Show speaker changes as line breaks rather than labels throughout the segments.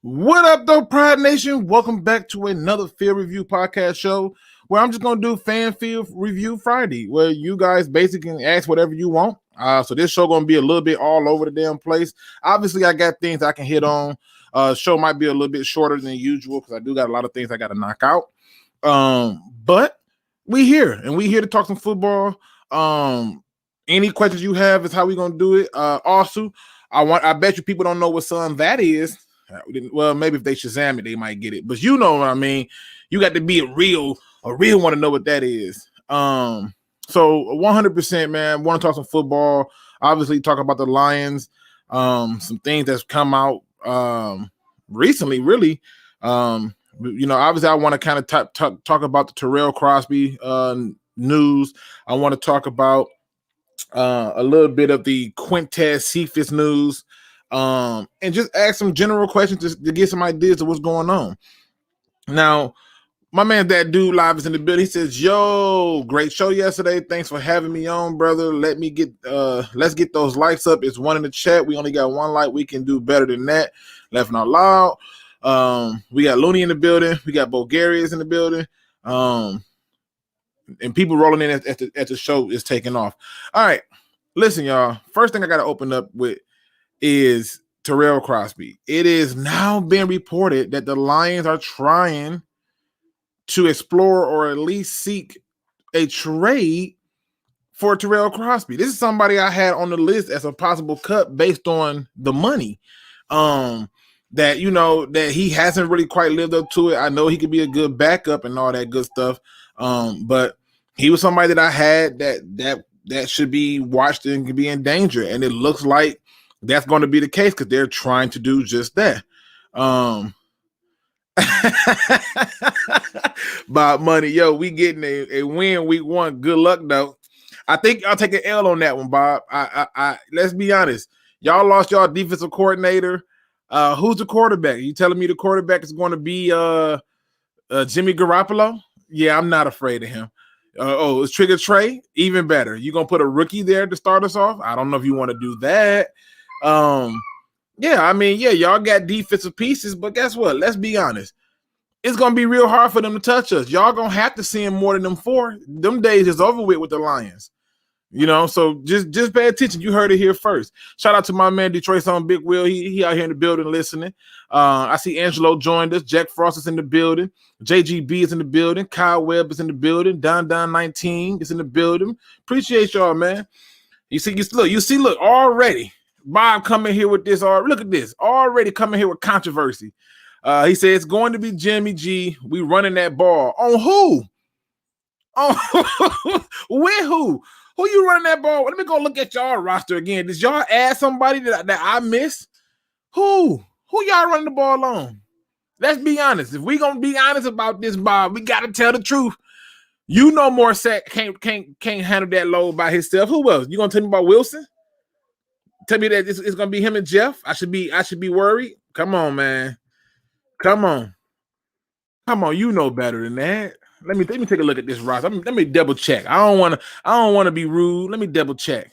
What up, though, Pride Nation? Welcome back to another Field Review podcast show where I'm just going to do Fan Field Review Friday, where you guys basically can ask whatever you want. So this show going to be a little bit all over the damn place. Obviously, I got things I can hit on. Show might be a little bit shorter than usual because I do got a lot of things I got to knock out. But we here, and we here to talk some football. Any questions you have is how we going to do it. Also, I bet you people don't know what son that is. Well, maybe if they Shazam it, they might get it. But you know what I mean. You got to be a real one to know what that is. So 100%, man. Want to talk some football. Obviously, talk about the Lions. Some things that's come out recently, really. Obviously, I want to kind of talk about the Terrell Crosby news. I want to talk about a little bit of the Quintez Cephus news. And just ask some general questions to get some ideas of what's going on. Now, my man, that dude live is in the building. He says, "Yo, great show yesterday. Thanks for having me on, brother. Let's get those likes up. It's one in the chat. We only got one like. We can do better than that. Laughing out loud. We got Looney in the building. We got Bulgarians in the building. And people rolling in at the show is taking off. All right, listen, y'all. First thing I got to open up with is Terrell Crosby. It is now being reported that the Lions are trying to explore or at least seek a trade for Terrell Crosby. This is somebody I had on the list as a possible cut based on the money. That he hasn't really quite lived up to it. I know he could be a good backup and all that good stuff. But he was somebody that I had that should be watched and could be in danger. And it looks like that's going to be the case because they're trying to do just that. Bob Money, yo, we getting a win week one. Good luck, though. I think I'll take an L on that one, Bob. I let's be honest. Y'all lost y'all defensive coordinator. Who's the quarterback? You telling me the quarterback is going to be Jimmy Garoppolo? Yeah, I'm not afraid of him. It's Trigger Trey? Even better. You going to put a rookie there to start us off? I don't know if you want to do that. Y'all got defensive pieces, but guess what? Let's be honest. It's going to be real hard for them to touch us. Y'all going to have to see him more than them four. Them days is over with the Lions. So just pay attention. You heard it here first. Shout out to my man Detroit's on Big Will. He out here in the building listening. I see Angelo joined us. Jack Frost is in the building. JGB is in the building. Kyle Webb is in the building. Don 19 is in the building. Appreciate y'all, man. Look already. Bob coming here with this. Look at this. Already coming here with controversy. He said it's going to be Jimmy G. We running that ball. On who? On with who? Who you running that ball? Let me go look at y'all roster again. Did y'all add somebody that I missed? Who y'all running the ball on? Let's be honest. If we gonna be honest about this, Bob, we gotta tell the truth. You know Morissette can't handle that load by himself. Who else? You gonna tell me about Wilson? Tell me that it's gonna be him and Jeff. I should be worried. Come on, man. Come on. You know better than that. Let me take a look at this roster. Let me double check. I don't want to be rude. Let me double check.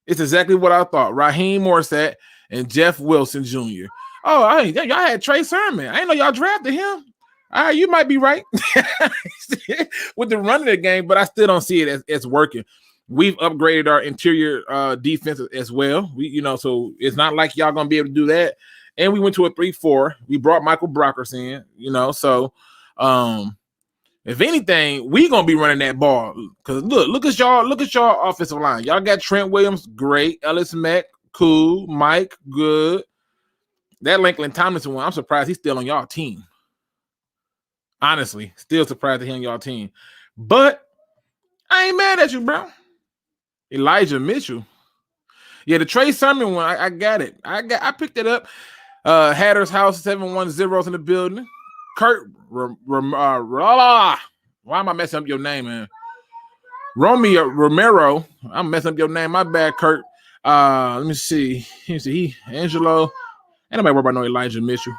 It's exactly what I thought. Raheem Morissette and Jeff Wilson Jr. Oh, y'all had Trey Sermon. I didn't know y'all drafted him. All right, you might be right with the run of the game, but I still don't see it as working. We've upgraded our interior defense as well. So it's not like y'all gonna be able to do that. And we went to a 3-4. We brought Michael Brockers in. If anything, we gonna be running that ball. Cause look at y'all offensive line. Y'all got Trent Williams, great. Ellis Mack, cool. Mike, good. That Lakeland Tomlinson one, I'm surprised he's still on y'all team. Honestly, still surprised that he's on y'all team. But I ain't mad at you, bro. Elijah Mitchell. Yeah, the Trey Sermon one, I got it. I picked it up. Hatter's House 710's in the building. Kurt why am I messing up your name, man? Romero. I'm messing up your name. My bad, Kurt. Let me see. Angelo. Ain't nobody worry about no Elijah Mitchell.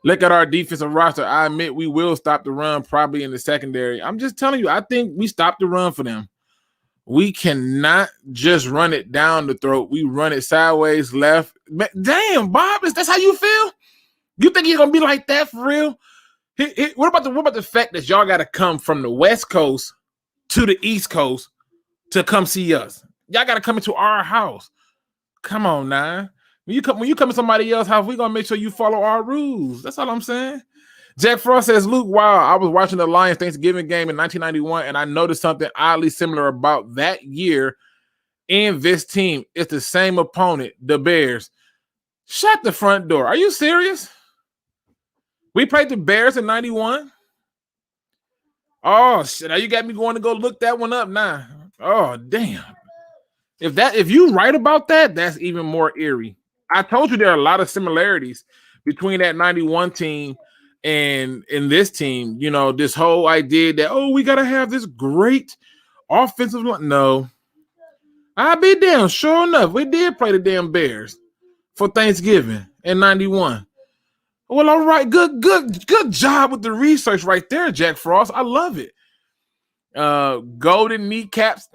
Look at our defensive roster. I admit we will stop the run probably in the secondary. I'm just telling you, I think we stopped the run for them. We cannot just run it down the throat. We run it sideways, left. Damn, Bob, that's how you feel? You think you're gonna be like that for real? What about the fact that y'all got to come from the West Coast to the East Coast to come see us? Y'all got to come into our house. Come on now. When you come to somebody else's house, we're gonna make sure you follow our rules. That's all I'm saying. Jack Frost says, Luke, wow, I was watching the Lions Thanksgiving game in 1991, and I noticed something oddly similar about that year in this team. It's the same opponent, the Bears. Shut the front door. Are you serious? We played the Bears in 91. Oh, shit. Now you got me going to go look that one up now. Oh, damn. If you right about that, that's even more eerie. I told you there are a lot of similarities between that 91 team and in this team. You know, this whole idea that, oh, we got to have this great offensive line. No. I'll be damn. Sure enough, we did play the damn Bears for Thanksgiving in 91. Well, all right. Good job with the research right there, Jack Frost. I love it. Golden kneecaps.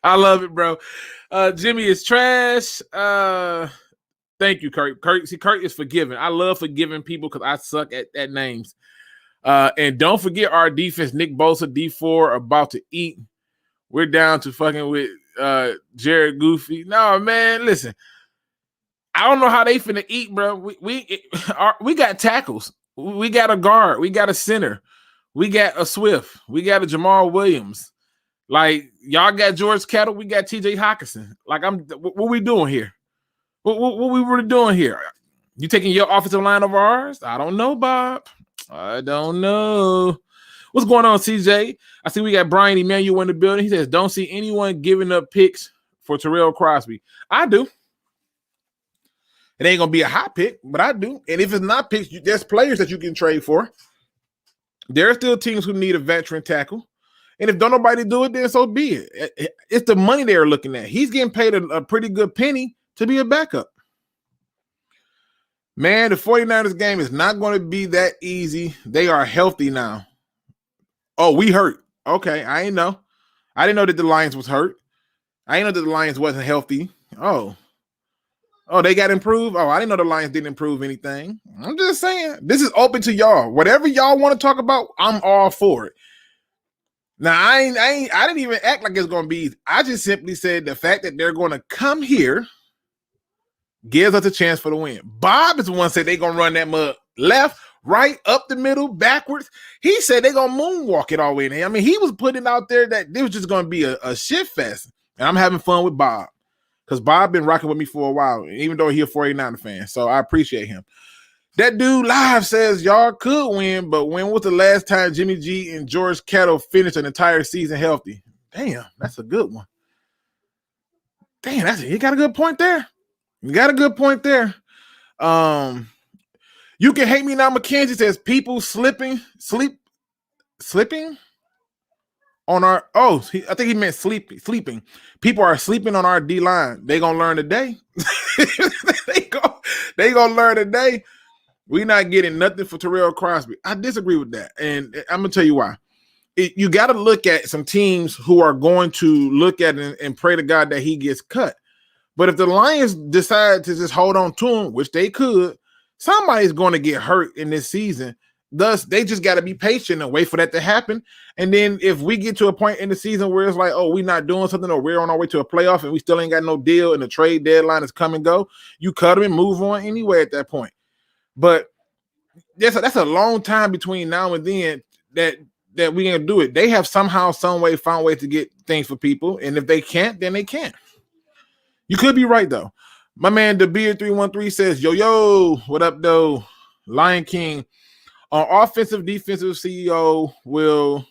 I love it, bro. Jimmy is trash. Thank you, Kurt. Kurt is forgiving. I love forgiving people because I suck at names. And don't forget our defense, Nick Bosa, D4, about to eat. We're down to fucking with Jared Goofy. No, man, listen. I don't know how they finna eat, bro. We got tackles. We got a guard. We got a center. We got a Swift. We got a Jamal Williams. Like, y'all got George Kittle. We got TJ Hawkinson. Like, what we doing here? What we really doing here? You taking your offensive line over ours? I don't know, Bob. I don't know. What's going on, CJ? I see we got Brian Emanuel in the building. He says, don't see anyone giving up picks for Terrell Crosby. I do. It ain't going to be a hot pick, but I do. And if it's not picks, there's players that you can trade for. There are still teams who need a veteran tackle. And if don't nobody do it, then so be it. It's the money they're looking at. He's getting paid a pretty good penny to be a backup. Man, the 49ers game is not going to be that easy. They are healthy now. Oh, we hurt. Okay, I didn't know. I didn't know that the Lions was hurt. I didn't know that the Lions wasn't healthy. Oh, they got improved? Oh, I didn't know the Lions didn't improve anything. I'm just saying. This is open to y'all. Whatever y'all want to talk about, I'm all for it. Now, I didn't even act like it's going to be easy. I just simply said the fact that they're going to come here gives us a chance for the win. Bob is the one said they're going to run that mud left, right, up the middle, backwards. He said they're going to moonwalk it all the way in there. I mean, he was putting out there that this was just going to be a shit fest. And I'm having fun with Bob because Bob been rocking with me for a while, even though he's a 49er fan. So I appreciate him. That dude live says y'all could win, but when was the last time Jimmy G and George Kittle finished an entire season healthy? Damn, that's a good one. Damn, you got a good point there. You got a good point there. You can hate me now. Mackenzie says people sleeping on our. I think he meant sleeping. People are sleeping on our D line. They gonna learn today. they gonna learn today. We're not getting nothing for Terrell Crosby. I disagree with that, and I'm gonna tell you why. You got to look at some teams who are going to look at it and pray to God that he gets cut. But if the Lions decide to just hold on to him, which they could, somebody's going to get hurt in this season. Thus, they just got to be patient and wait for that to happen. And then if we get to a point in the season where it's like, oh, we're not doing something, or we're on our way to a playoff and we still ain't got no deal and the trade deadline is come and go, you cut them and move on anyway at that point. But that's a long time between now and then that we gonna do it. They have somehow, some way found ways to get things for people. And if they can't, then they can't. You could be right, though. My man, the Beard 313 says, yo, what up, though? Lion King. On offensive, defensive, CEO will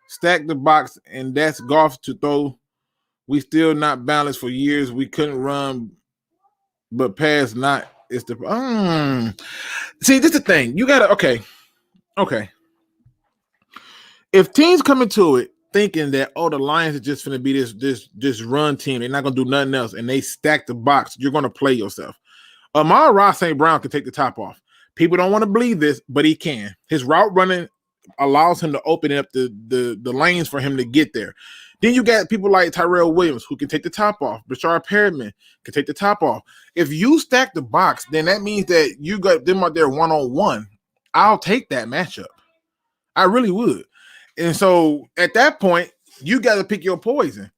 stack the box, and that's golf to throw. We still not balanced for years. We couldn't run, but pass not. It's the See, this is the thing. You gotta okay. If teams come into it thinking that the Lions are just gonna be this run team, they're not gonna do nothing else, and they stack the box, you're gonna play yourself. Amon-Ra St. Brown can take the top off People don't want to believe this, but he can. His route running allows him to open up the lanes for him to get there. Then you got people like Tyrell Williams who can take the top off. Brashard Perriman can take the top off. If you stack the box, then that means that you got them out there one-on-one. I'll take that matchup. I really would. And so at that point, you got to pick your poison.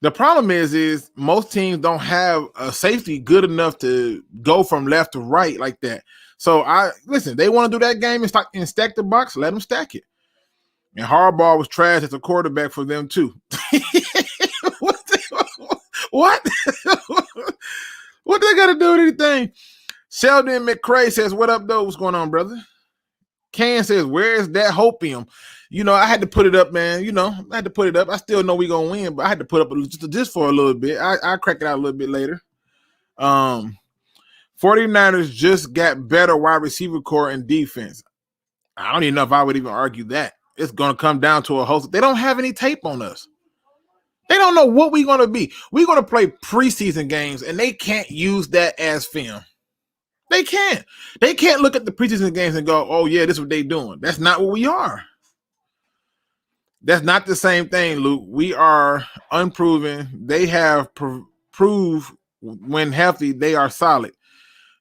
The problem is most teams don't have a safety good enough to go from left to right like that. So they want to do that game and stack the box, let them stack it. And Harbaugh was trash as a quarterback for them too. What? What they got to do with anything? Sheldon McCray says, "What up, though? What's going on, brother?" Ken says, "Where's that hopium?" I had to put it up, man. I had to put it up. I still know we're going to win, but I had to put up just for a little bit. I'll crack it out a little bit later. 49ers just got better wide receiver core and defense. I don't even know if I would even argue that. It's going to come down to a host. They don't have any tape on us. They don't know what we're going to be. We're going to play preseason games, and they can't use that as film. They can't. They can't look at the preseason games and go, oh, yeah, this is what they're doing. That's not what we are. That's not the same thing, Luke. We are unproven. They have proved when healthy, they are solid.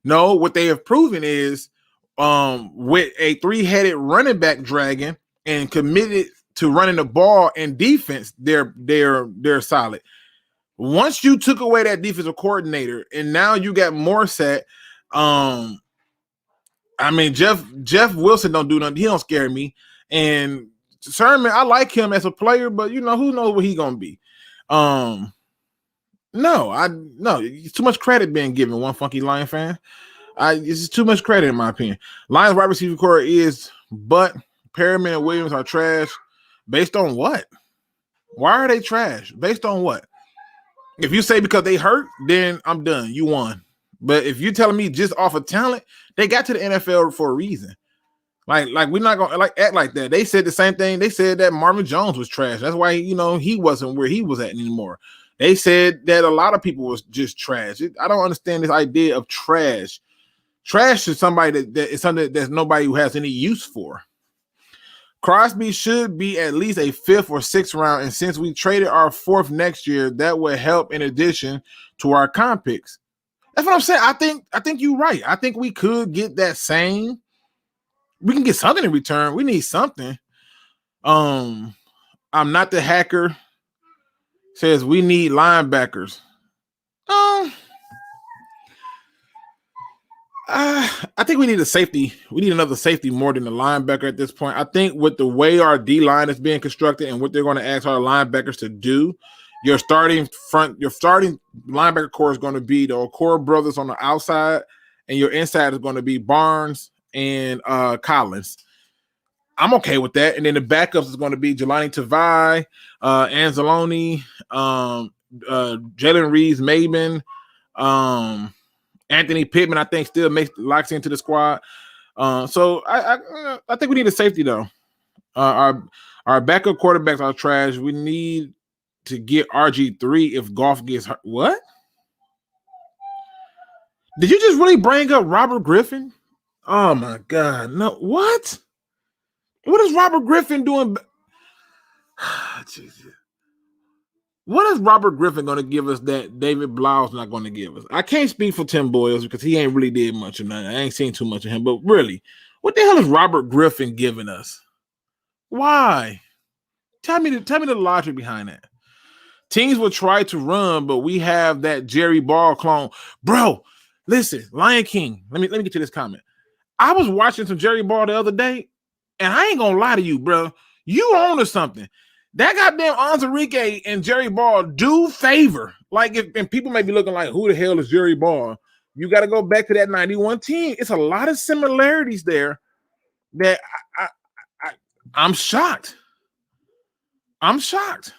No, what they have proven is with a three-headed running back dragon and committed to running the ball and defense, they're solid. Once you took away that defensive coordinator and now you got Morset, Jeff Wilson don't do nothing. He don't scare me. And Sermon, I like him as a player, but who knows what he's gonna be. No, it's too much credit being given. One funky Lion fan. It's just too much credit in my opinion. Lions wide receiver core but Perriman and Williams are trash. Based on what? Why are they trash? Based on what? If you say because they hurt, then I'm done. You won. But if you're telling me just off of talent, they got to the NFL for a reason. Like we're not gonna act like that. They said the same thing. They said that Marvin Jones was trash. That's why he wasn't where he was at anymore. They said that a lot of people was just trash. I don't understand this idea of trash. Trash is somebody that is something that's nobody who has any use for. Crosby should be at least a 5th or 6th round, and since we traded our 4th next year, that would help in addition to our comp picks. That's what I'm saying. I think you're right. I think we could get that same. We can get something in return. We need something. I'm not the hacker. Says we need linebackers. I think we need a safety. We need another safety more than a linebacker at this point. I think with the way our D line is being constructed and what they're going to ask our linebackers to do, your starting linebacker core is going to be the Okoro brothers on the outside, and your inside is going to be Barnes and Collins. I'm okay with that. And then the backups is going to be Jelani Tavai, Anzalone, Jalen Reeves-Maben, Anthony Pittman, I think, still locks into the squad. So I think we need a safety, though. Our backup quarterbacks are trash. We need to get RG3 if Goff gets hurt. What? Did you just really bring up Robert Griffin? Oh, my God. No. What? What is Robert Griffin doing? Jesus. What is Robert Griffin going to give us that David Blau's not going to give us? I can't speak for Tim Boyles because he ain't really did much of nothing. I ain't seen too much of him. But really, what the hell is Robert Griffin giving us? Why? Tell me the logic behind that. Teams will try to run, but we have that Jerry Ball clone. Bro, listen, Lion King. Let me get to this comment. I was watching some Jerry Ball the other day, and I ain't gonna lie to you, bro. You own to something. That goddamn Anzarike and Jerry Ball do favor. And people may be looking like, who the hell is Jerry Ball? You got to go back to that 91 team. It's a lot of similarities there that I'm shocked. I'm shocked.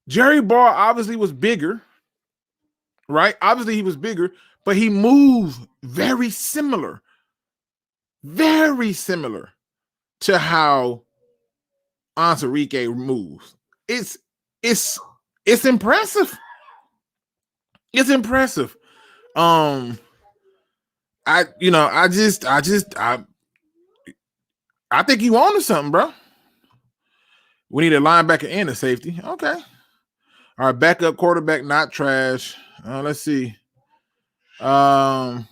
Jerry Ball obviously was bigger, right? Obviously he was bigger, but he moved very similar to how Anzarike moves. It's impressive. It's impressive. I think you on to something, bro. We need a linebacker and a safety. Okay. All right, backup quarterback, not trash. Let's see. Let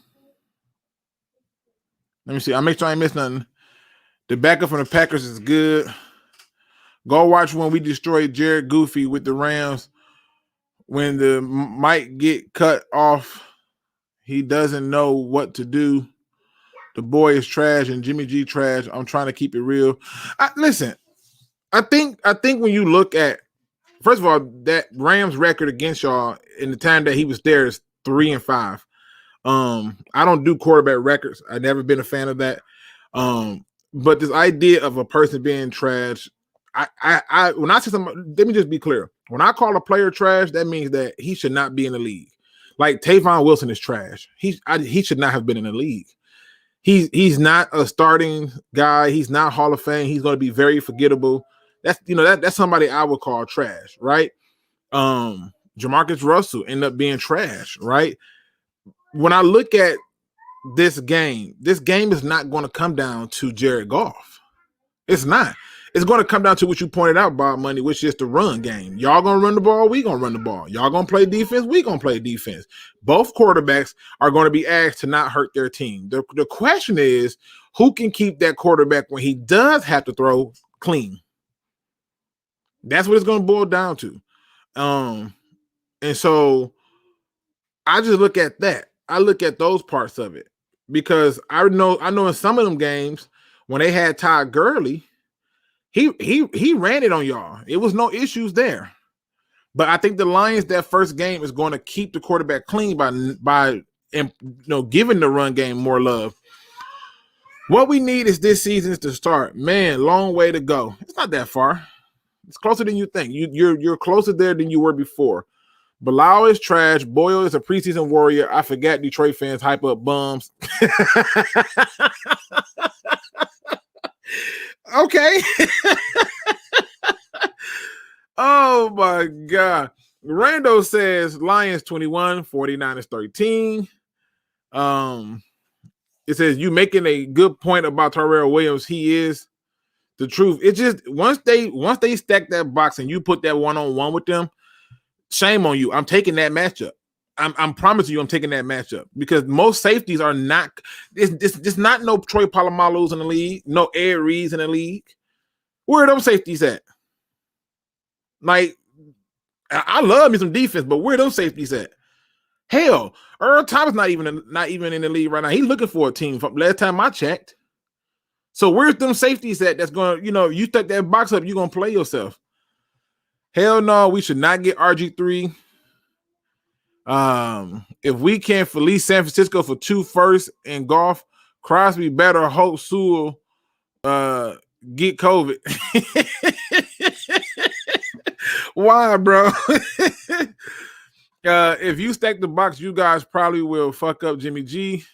me see. I'll make sure I ain't miss nothing. The backup from the Packers is good. Go watch when we destroyed Jared Goofy with the Rams. When the mic get cut off, he doesn't know what to do. The boy is trash and Jimmy G trash. I'm trying to keep it real. Listen, I think when you look at, first of all, that Rams record against y'all in the time that he was there is 3-5. I don't do quarterback records. I've never been a fan of that. But this idea of a person being trash, I when I say something, let me just be clear. When I call a player trash, that means that he should not be in the league. Like Tavon Wilson is trash. He should not have been in the league. He's not a starting guy. He's not Hall of Fame. He's going to be very forgettable. That's somebody I would call trash, right? Jamarcus Russell ended up being trash, right? When I look at this game is not going to come down to Jared Goff. It's not. It's going to come down to what you pointed out, Bob Money, which is the run game. Y'all going to run the ball, we going to run the ball. Y'all going to play defense, we going to play defense. Both quarterbacks are going to be asked to not hurt their team. The question is, who can keep that quarterback when he does have to throw clean? That's what it's going to boil down to. And so I just look at that. I look at those parts of it because I know in some of them games when they had Todd Gurley, he ran it on y'all. It was no issues there. But I think the Lions, that first game, is going to keep the quarterback clean by giving the run game more love. What we need is this season to start. Man, long way to go. It's not that far. It's closer than you think. You're closer there than you were before. Bilal is trash. Boyle is a preseason warrior. I forgot Detroit fans hype up bums. Okay. Oh, my God. Rando says Lions 21, 49ers 13. It says you making a good point about Terrell Williams. He is the truth. It's just once they stack that box and you put that one-on-one with them, shame on you. I'm taking that matchup. I'm promising you I'm taking that matchup because most safeties are not – it's not no Troy Polamalu's in the league, no Ed Reeds in the league. Where are those safeties at? Like, I love me some defense, but where are those safeties at? Hell, Earl Thomas not even in the league right now. He's looking for a team from last time I checked. So where's them safeties at that's going to, you stuck that box up, you're going to play yourself. Hell no, we should not get RG3. If we can fleece San Francisco for 2 firsts in golf, Crosby better hope Sewell get COVID. Why, bro? If you stack the box, you guys probably will fuck up Jimmy G.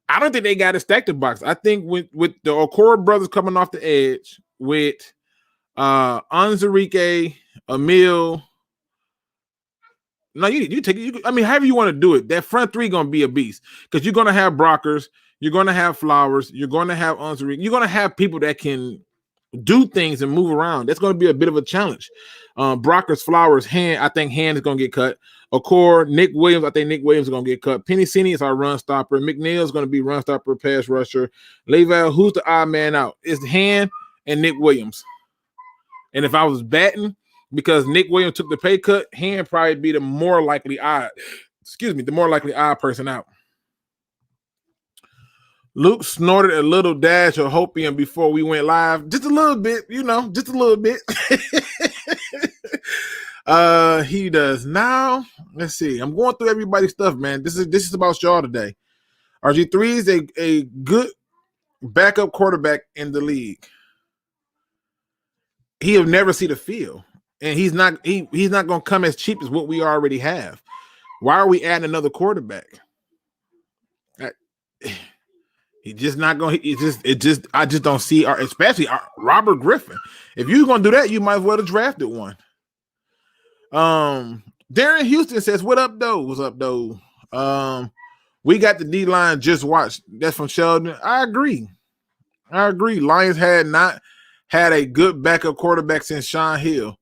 I don't think they got to stack the box. I think with the Okoro brothers coming off the edge, with Anzarike, Emil. No, you take it. I mean, however you want to do it, that front three going to be a beast because you're going to have Brockers, you're going to have Flowers, you're going to have Anzarike, you're going to have people that can do things and move around. That's going to be a bit of a challenge. Brockers, Flowers, Hand, I think Hand is going to get cut. Okor, Nick Williams, I think Nick Williams is going to get cut. Penny Cini is our run stopper. McNeil is going to be run stopper, pass rusher. Leval, who's the odd man out? It's Hand and Nick Williams. And if I was batting, because Nick Williams took the pay cut, Hand probably be the more likely odd person out. Luke snorted a little dash of hopium before we went live. Just a little bit, just a little bit. He does now. Let's see. I'm going through everybody's stuff, man. This is about y'all today. RG3 is a good backup quarterback in the league. He'll never see the field. And he's not going to come as cheap as what we already have. Why are we adding another quarterback? He's just not going. I just don't see especially Robert Griffin. If you're going to do that, you might as well have drafted one. Darren Houston says, "What up, though? What's up, though? We got the D-line just watched. That's from Sheldon. I agree. Lions had not had a good backup quarterback since Sean Hill.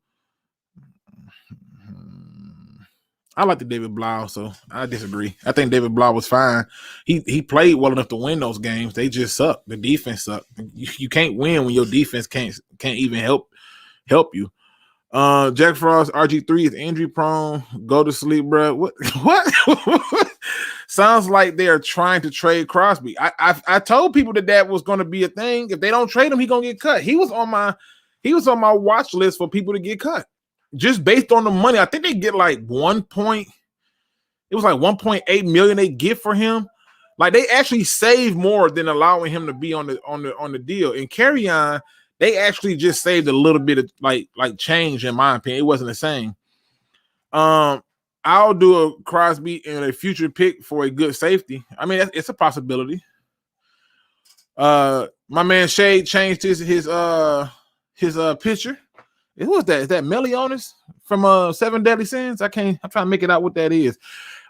I like the David Blau, so I disagree. I think David Blau was fine. He played well enough to win those games. They just suck. The defense sucked. You can't win when your defense can't even help you. Jack Frost, RG3 is injury prone. Go to sleep, bro. What? Sounds like they are trying to trade Crosby. I told people that was going to be a thing. If they don't trade him, he's going to get cut. He was on my watch list for people to get cut. Just based on the money. I think they get like 1.8 million they get for him. Like they actually save more than allowing him to be on the deal. And Carry-On, they actually just saved a little bit of like change, in my opinion. It wasn't the same. I'll do a Crosby and a future pick for a good safety. I mean, it's a possibility. My man Shade changed his picture. Who was that? Is that Melionis from Seven Deadly Sins? I'm trying to make it out what that is.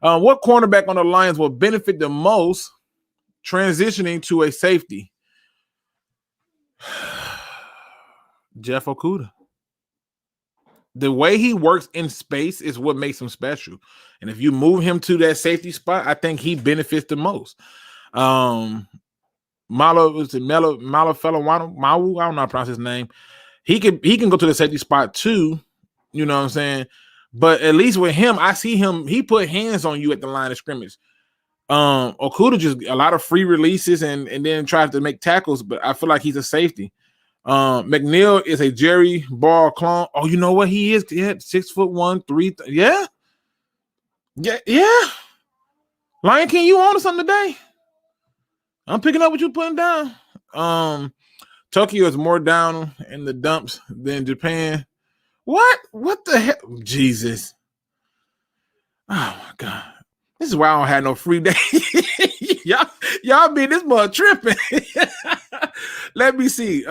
What cornerback on the Lions will benefit the most transitioning to a safety? Jeff Okudah. The way he works in space is what makes him special. And if you move him to that safety spot, I think he benefits the most. Malu, I don't know how to pronounce his name. He can go to the safety spot too, you know what I'm saying? But at least with him, I see him, he put hands on you at the line of scrimmage. Okudah just a lot of free releases and then tries to make tackles, but I feel like he's a safety. McNeil is a Jerry Ball clone. Oh, you know what he is? Yeah, 6'1", 3. Yeah. Lion King, you on something today? I'm picking up what you're putting down. Tokyo is more down in the dumps than Japan. What? What the hell? Jesus. Oh my God. This is why I don't have no free day. y'all be this mother tripping. Let me see.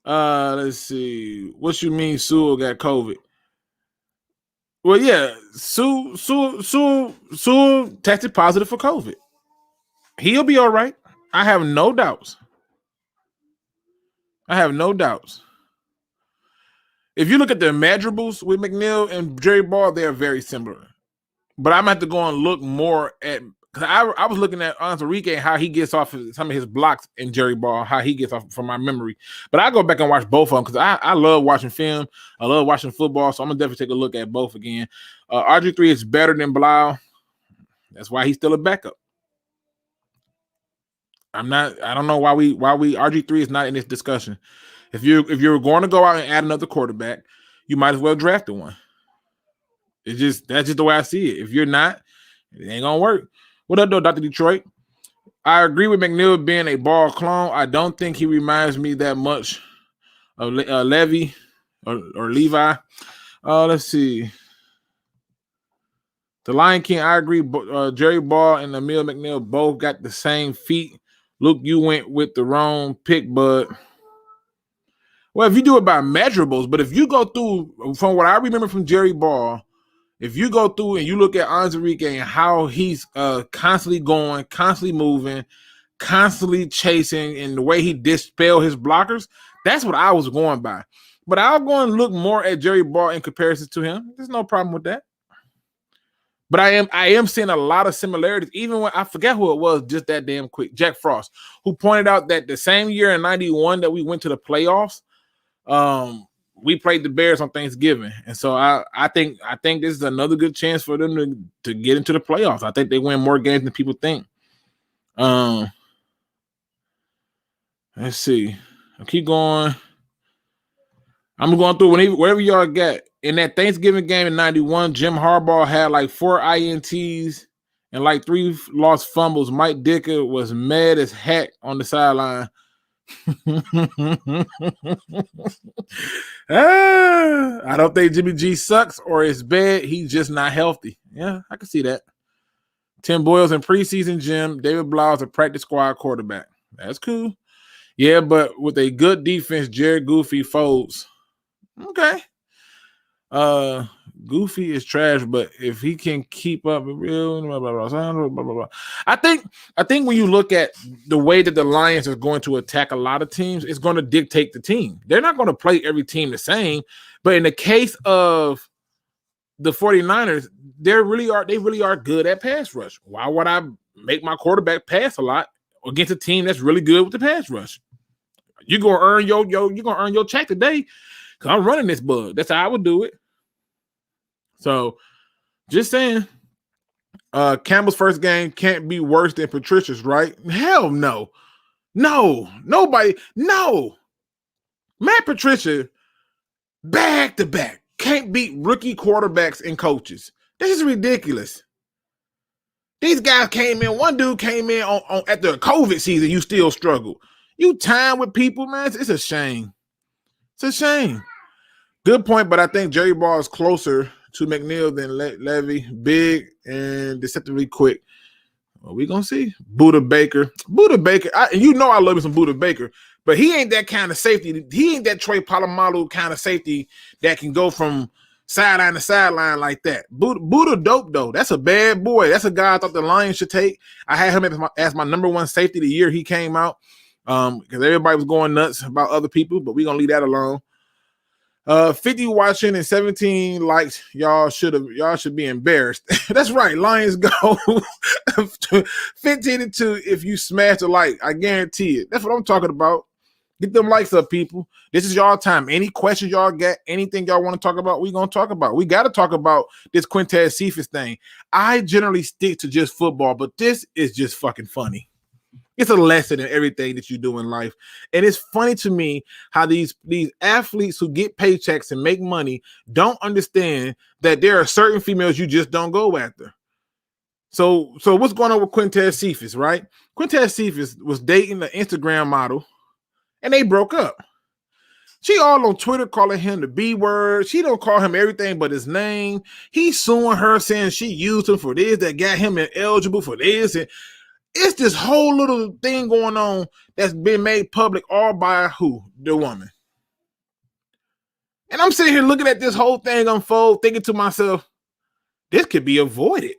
Let's see. What you mean Sewell got COVID? Well, yeah, Sewell tested positive for COVID. He'll be all right. I have no doubts. If you look at the measurables with McNeil and Jerry Ball, they are very similar. But I'm going to have to go and look more at, because I was looking at Enrique, how he gets off of some of his blocks in Jerry Ball, how he gets off from my memory. But I go back and watch both of them because I love watching film. I love watching football, so I'm going to definitely take a look at both again. RG3 is better than Blau. That's why he's still a backup. I don't know why we RG3 is not in this discussion. If you're going to go out and add another quarterback, you might as well draft one. That's just the way I see it. If you're not, it ain't gonna work. What up, though, Dr. Detroit? I agree with McNeil being a Ball clone. I don't think he reminds me that much of Levy or Levi. Let's see. The Lion King, I agree. Jerry Ball and Emil McNeil both got the same feet. Luke, you went with the wrong pick, but well, if you do it by measurables, but if you go through, from what I remember from Jerry Ball, if you go through and you look at Enrique and how he's constantly going, constantly moving, constantly chasing, and the way he dispelled his blockers, that's what I was going by. But I'll go and look more at Jerry Ball in comparison to him. There's no problem with that. But I am seeing a lot of similarities, even when I forget who it was just that damn quick. Jack Frost, who pointed out that the same year in 91 that we went to the playoffs, we played the Bears on Thanksgiving. And so I think this is another good chance for them to get into the playoffs. I think they win more games than people think. Let's see. I'll keep going. I'm going through whatever y'all got. In that Thanksgiving game in 91, Jim Harbaugh had like 4 INTs and like 3 lost fumbles. Mike Dicker was mad as heck on the sideline. I don't think Jimmy G sucks or is bad. He's just not healthy. Yeah, I can see that. Tim Boyle's in preseason gym. David Blau's a practice squad quarterback. That's cool. Yeah, but with a good defense, Jared Goofy folds. Okay. Goofy is trash, but if he can keep up with real, blah, blah, blah, blah, blah. I think when you look at the way that the Lions are going to attack a lot of teams, it's going to dictate the team. They're not going to play every team the same, but in the case of the 49ers, they really are good at pass rush. Why would I make my quarterback pass a lot against a team that's really good with the pass rush? You're gonna earn your check today because I'm running this bug. That's how I would do it. So, just saying, Campbell's first game can't be worse than Patricia's, right? Hell no. No. Nobody. No. Matt Patricia, back-to-back, can't beat rookie quarterbacks and coaches. This is ridiculous. These guys came in. One dude came in on at the COVID season. You still struggle. You time with people, man. It's a shame. It's a shame. Good point, but I think Jerry Ball is closer to McNeil than Levy. Big and deceptively quick. Well, we gonna see. Buda Baker. You know I love me some Buda Baker, but he ain't that kind of safety. He ain't that Troy Polamalu kind of safety that can go from sideline to sideline like that. Buda dope though. That's a bad boy. That's a guy I thought the Lions should take. I had him as my number one safety the year he came out. Because everybody was going nuts about other people, but we're gonna leave that alone. 50 watching and 17 likes. Y'all should be embarrassed. That's right. Lions go 15-2 if you smash the like. I guarantee it. That's what I'm talking about. Get them likes up, people. This is y'all time. Any questions y'all got, anything y'all want to talk about, we're going to talk about. We got to talk about this Quintez Cephus thing. I generally stick to just football, but this is just fucking funny. It's a lesson in everything that you do in life. And it's funny to me how these athletes who get paychecks and make money don't understand that there are certain females you just don't go after. So what's going on with Quintez Cephus, right? Quintez Cephus was dating an Instagram model, and they broke up. She all on Twitter calling him the B word. She don't call him everything but his name. He's suing her, saying she used him for this, that got him ineligible for this, and it's this whole little thing going on that's been made public all by who? The woman. And I'm sitting here looking at this whole thing unfold, thinking to myself, this could be avoided.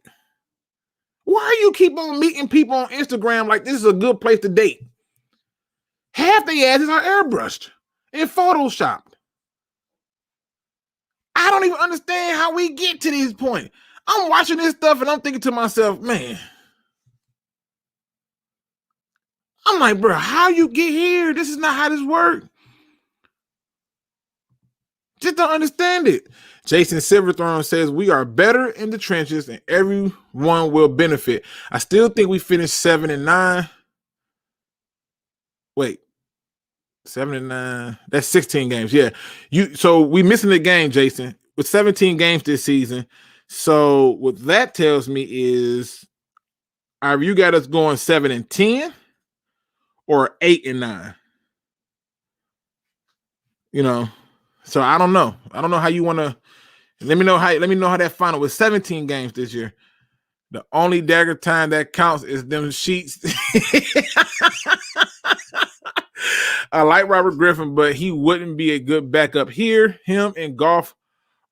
Why you keep on meeting people on Instagram like this is a good place to date? Half the asses are airbrushed and photoshopped. I don't even understand how we get to this point. I'm watching this stuff and I'm thinking to myself, man, I'm like, bro, how you get here? This is not how this works. Just don't understand it. Jason Silverthorne says, we are better in the trenches and everyone will benefit. I still think we finished 7-9. Wait, 7-9. That's 16 games. Yeah. So we missing the game, Jason, with 17 games this season. So what that tells me is either you got us going 7-10. Or 8-9, So I don't know. I don't know how you want to. Let me know how that final was. 17 games this year. The only dagger time that counts is them sheets. I like Robert Griffin, but he wouldn't be a good backup here. Him and Goff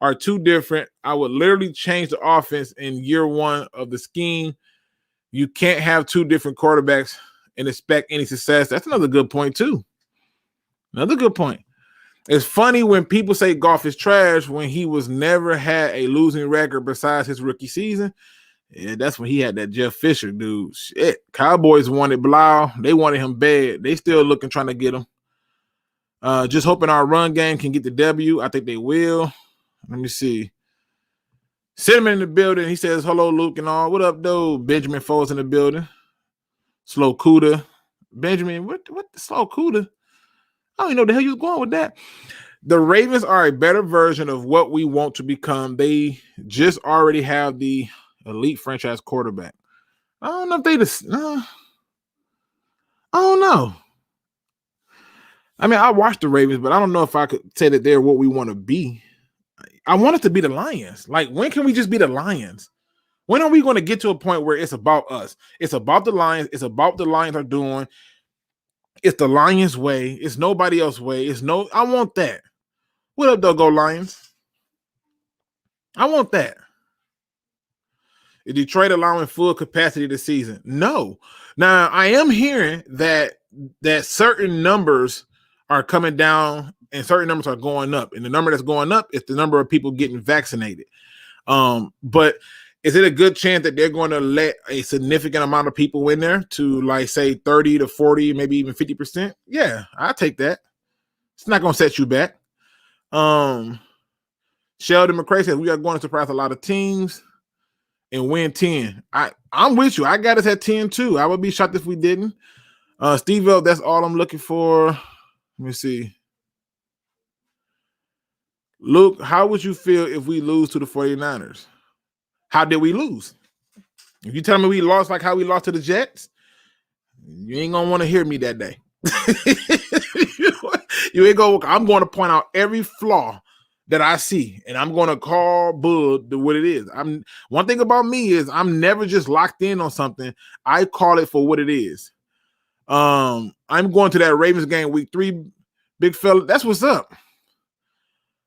are too different. I would literally change the offense in year one of the scheme. You can't have two different quarterbacks and expect any success. That's another good point, too. Another good point. It's funny when people say Goff is trash when he was never had a losing record besides his rookie season. Yeah, that's when he had that Jeff Fisher dude. Shit. Cowboys wanted Blau. They wanted him bad. They still looking, trying to get him. Just hoping our run game can get the W. I think they will. Let me see. Cinnamon in the building. He says, hello, Luke and all. What up, though? Benjamin Foles in the building. Slow Cuda. Benjamin, what the Slow Cuda? I don't even know the hell you was going with that. The Ravens are a better version of what we want to become. They just already have the elite franchise quarterback. I don't know if they just. I don't know. I mean, I watched the Ravens, but I don't know if I could say that they're what we want to be. I want it to be the Lions. Like, when can we just be the Lions? When are we going to get to a point where it's about us? It's about the Lions. It's about what the Lions are doing. It's the Lions way. It's nobody else's way. I want that. What up, though, go Lions? I want that. Is Detroit allowing full capacity this season? No. Now, I am hearing that certain numbers are coming down and certain numbers are going up. And the number that's going up is the number of people getting vaccinated. But is it a good chance that they're going to let a significant amount of people in there to, like, say 30 to 40, maybe even 50%? Yeah, I'll take that. It's not going to set you back. Sheldon McCray says we are going to surprise a lot of teams and win 10. I'm with you. I got us at 10 too. I would be shocked if we didn't. Steve L, that's all I'm looking for. Let me see. Luke, how would you feel if we lose to the 49ers? How did we lose? If you tell me we lost like how we lost to the Jets, you ain't gonna want to hear me that day. You ain't gonna. I'm going to point out every flaw that I see, and I'm going to call bull what it is. One thing about me is I'm never just locked in on something. I call it for what it is. I'm going to that Ravens game week 3, big fella. That's what's up.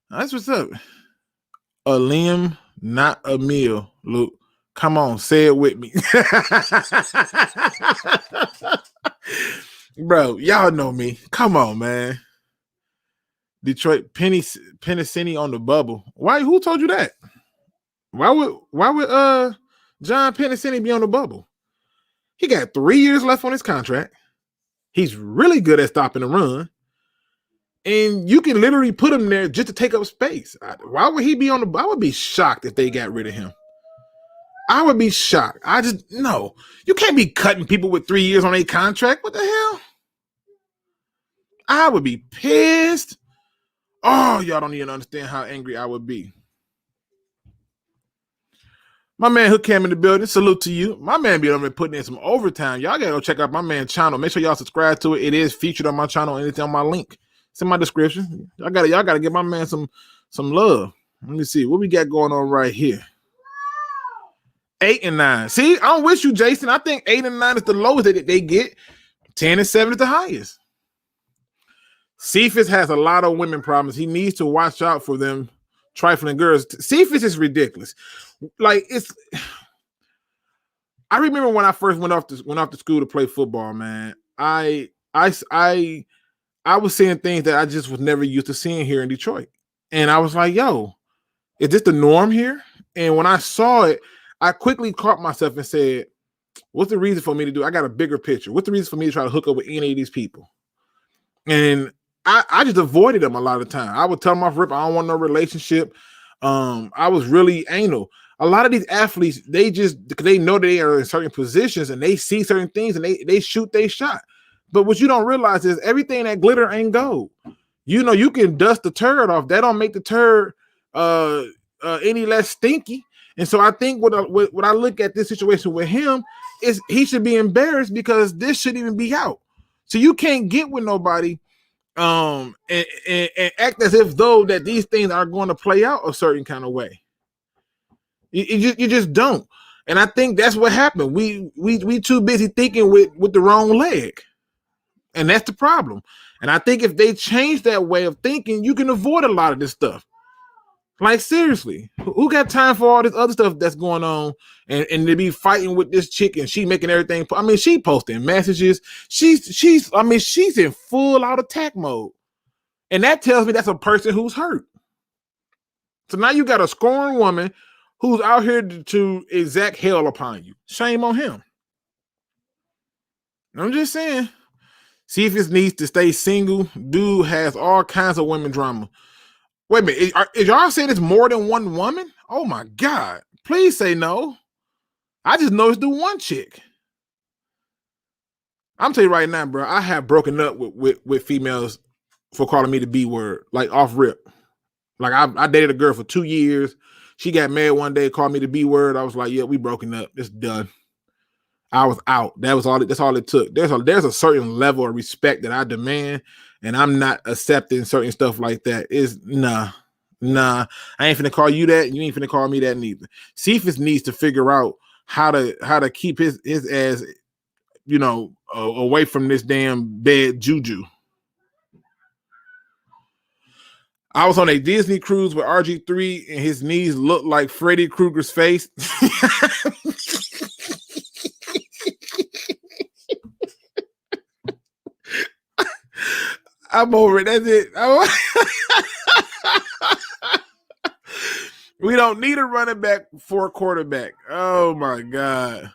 That's what's up. A limb, not a meal, Luke. Come on, say it with me. Bro, y'all know me. Come on, man. Detroit Pennicini on the bubble. Why? Who told you that? Why would John Pennicini be on the bubble? He got 3 years left on his contract. He's really good at stopping the run. And you can literally put him there just to take up space. Why would he be on the? I would be shocked if they got rid of him. I would be shocked. No. You can't be cutting people with 3 years on a contract. What the hell? I would be pissed. Oh, y'all don't even understand how angry I would be. My man Hook came in the building. Salute to you. My man be over putting in some overtime. Y'all gotta go check out my man's channel. Make sure y'all subscribe to it. It is featured on my channel and it's on my link. It's in my description. Y'all gotta give my man some love. Let me see what we got going on right here. 8 and 9. See, I'm with you, Jason. I think 8 and 9 is the lowest that they get. 10 and 7 is the highest. Cephus has a lot of women problems. He needs to watch out for them trifling girls. Cephus is ridiculous. Like I remember when I first went off to school to play football, man. I was seeing things that I just was never used to seeing here in Detroit. And I was like, yo, is this the norm here? And when I saw it, I quickly caught myself and said, what's the reason for me to do? I got a bigger picture. What's the reason for me to try to hook up with any of these people? And I just avoided them a lot of the time. I would tell them off rip, I don't want no relationship. I was really anal. A lot of these athletes, they know they are in certain positions and they see certain things and they shoot their shot. But what you don't realize is everything that glitter ain't gold. You know, you can dust the turd off. That don't make the turd any less stinky. And so I think what I look at this situation with him is he should be embarrassed because this shouldn't even be out. So you can't get with nobody and act as if though that these things are going to play out a certain kind of way. You just don't. And I think that's what happened. We too busy thinking with the wrong leg. And that's the problem. And I think if they change that way of thinking, you can avoid a lot of this stuff. Like, seriously, who got time for all this other stuff that's going on and to be fighting with this chick and she making everything? I mean, she posting messages. She's in full out attack mode. And that tells me that's a person who's hurt. So now you got a scorned woman who's out here to exact hell upon you. Shame on him. I'm just saying. Cephus needs to stay single. Dude has all kinds of women drama. Wait a minute. Is y'all saying it's more than one woman? Oh, my God. Please say no. I just noticed the one chick. I'm telling you right now, bro, I have broken up with females for calling me the B word, like off rip. Like I dated a girl for 2 years. She got married one day, called me the B word. I was like, yeah, we broken up. It's done. I was out. That's all it took. There's a certain level of respect that I demand, and I'm not accepting certain stuff like that. Nah. I ain't finna call you that, and you ain't finna call me that neither. Cephus needs to figure out how to keep his ass, away from this damn bad juju. I was on a Disney cruise with RG3 and his knees looked like Freddy Krueger's face. I'm over it. That's it. We don't need a running back for a quarterback. Oh my God.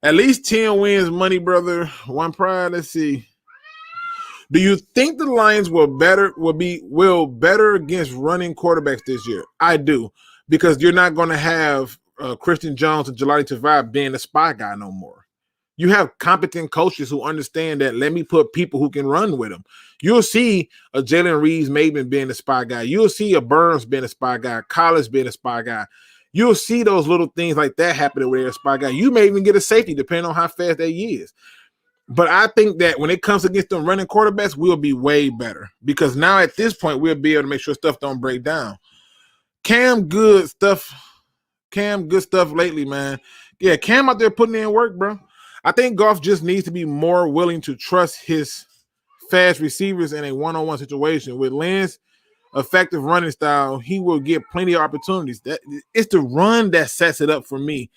At least 10 wins, money, brother. One pride. Let's see. Do you think the Lions will better against running quarterbacks this year? I do, because you're not going to have Christian Jones and Jelani Tavai being the spy guy no more. You have competent coaches who understand that. Let me put people who can run with them. You'll see a Jalen Reeves-Maybin being a spy guy. You'll see a Burns being a spy guy, Collins being a spy guy. You'll see those little things like that happening with a spy guy. You may even get a safety depending on how fast that is. But I think that when it comes against them running quarterbacks, we'll be way better, because now at this point we'll be able to make sure stuff don't break down. Cam good stuff lately, man. Yeah, Cam out there putting in work, bro. I think Goff just needs to be more willing to trust his fast receivers in a one-on-one situation. With Lynn's effective running style, he will get plenty of opportunities. It's the run that sets it up for me.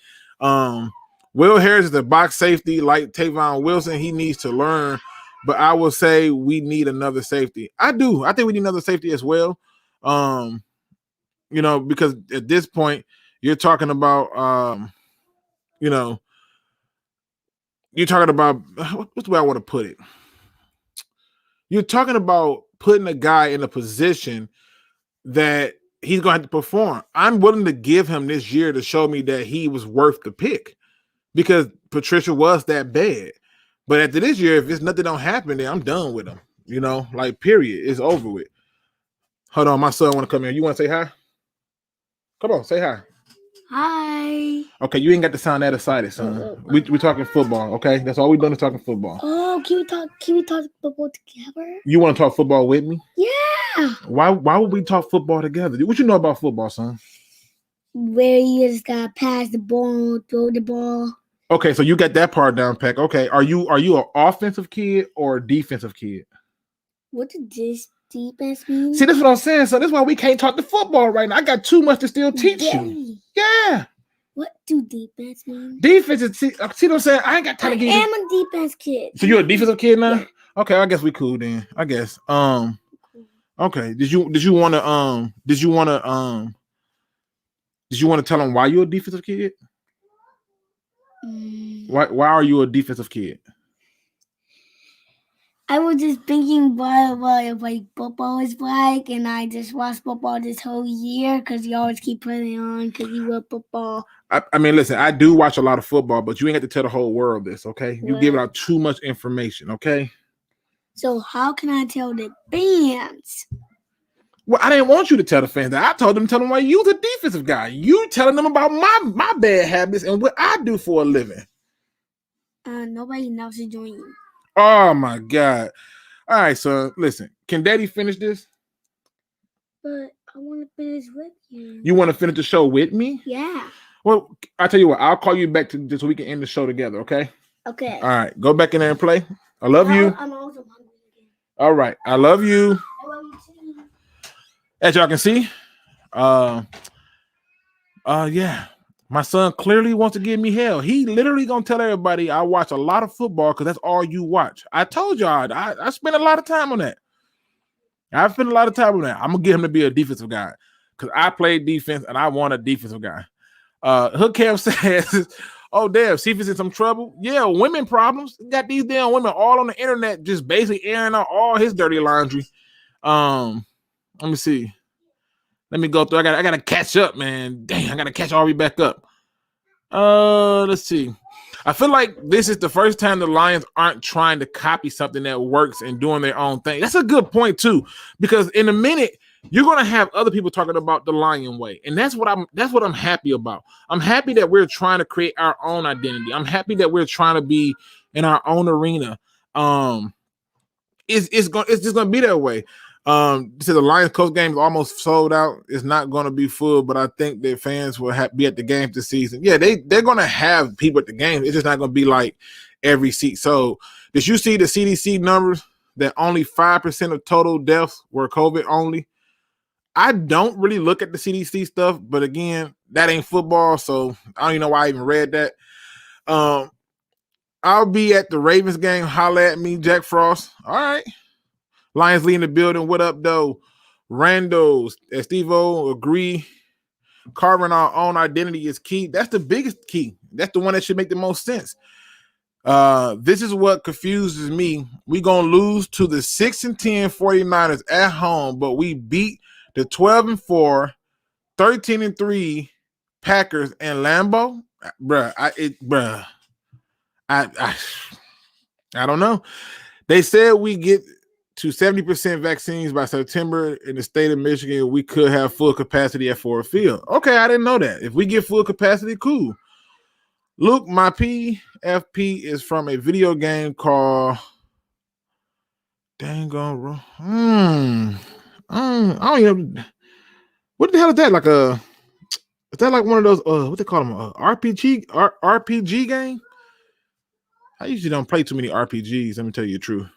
Will Harris is a box safety like Tavon Wilson. He needs to learn, but I will say we need another safety. I do. I think we need another safety as well. Because at this point, you're talking about, you're talking about, what's the way I want to put it? You're talking about putting a guy in a position that he's going to have to perform. I'm willing to give him this year to show me that he was worth the pick, because Patricia was that bad. But after this year, if it's nothing don't happen, then I'm done with him. Period. It's over with. Hold on, my son want to come in. You want to say hi? Come on, say hi.
Hi.
Okay, you ain't got to sound that excited, son. We talking football, okay? That's all we doing is talking football.
Oh, can we talk football together?
You want to talk football with me?
Yeah.
Why would we talk football together? What you know about football, son?
Where you just gotta pass the ball, throw the ball.
Okay, so you got that part down, Peck. Okay, are you an offensive kid or a defensive kid?
What does this defense mean?
See, that's what I'm saying. So that's why we can't talk the football right now. I got too much to still teach you. Yeah.
What do defense mean?
Defense is, see what I'm saying? I ain't got time to get.
I am a defense kid.
So you're a defensive kid now?
Yeah.
Okay, I guess we cool then. I guess. Okay. Did you want to tell them why you're a defensive kid? Why are you a defensive kid?
I was just thinking what football is like, and I just watched football this whole year because you always keep putting it on because you love football.
I mean, listen, I do watch a lot of football, but you ain't got to tell the whole world this, okay? You giving out too much information, okay?
So how can I tell the fans?
Well, I didn't want you to tell the fans that. I told them, tell them why you're the defensive guy. You telling them about my bad habits and what I do for a living.
Nobody knows to join you.
Oh my God! All right, so listen. Can Daddy finish this?
But I want to finish with you.
You want to finish the show with me?
Yeah.
Well, I tell you what. I'll call you back so we can end the show together. Okay.
Okay.
All right. Go back in there and play. I love you.
I'm also hungry again.
All right. I love you.
I love you too.
As y'all can see, yeah. My son clearly wants to give me hell. He literally gonna tell everybody I watch a lot of football because that's all you watch. I told y'all I spent a lot of time on that. I spent a lot of time on that. I'm gonna get him to be a defensive guy because I played defense and I want a defensive guy. Hook Cam says, "Oh damn, Cephus in some trouble." Yeah, women problems. Got these damn women all on the internet just basically airing out all his dirty laundry. Let me see. Let me go through. I gotta catch up, man. Dang, I gotta catch Aubrey back up. Let's see. I feel like this is the first time the Lions aren't trying to copy something that works and doing their own thing. That's a good point too, because in a minute you're gonna have other people talking about the Lion way, and that's what I'm happy about. I'm happy that we're trying to create our own identity. I'm happy that we're trying to be in our own arena. It's just gonna be that way. So the Lions coach game is almost sold out. It's not going to be full, but I think that fans will be at the game this season. Yeah, they're going to have people at the game. It's just not going to be like every seat. So did you see the CDC numbers that only 5% of total deaths were COVID only? I don't really look at the CDC stuff, but again, that ain't football, so I don't even know why I even read that. I'll be at the Ravens game. Holla at me, Jack Frost. All right. Lions leading the building. What up, though? Randos, as Steve-O agree, carving our own identity is key. That's the biggest key. That's the one that should make the most sense. This is what confuses me. We going to lose to the 6-10 49ers at home, but we beat the 12-4, 13-3 Packers and Lambeau. I don't know. They said we get to 70% vaccines by September in the state of Michigan. We could have full capacity at Ford Field. Okay, I didn't know that. If we get full capacity, cool. Luke, my PFP is from a video game called I don't even. What the hell is that? Is that like one of those what they call them? RPG game? I usually don't play too many RPGs. Let me tell you the truth.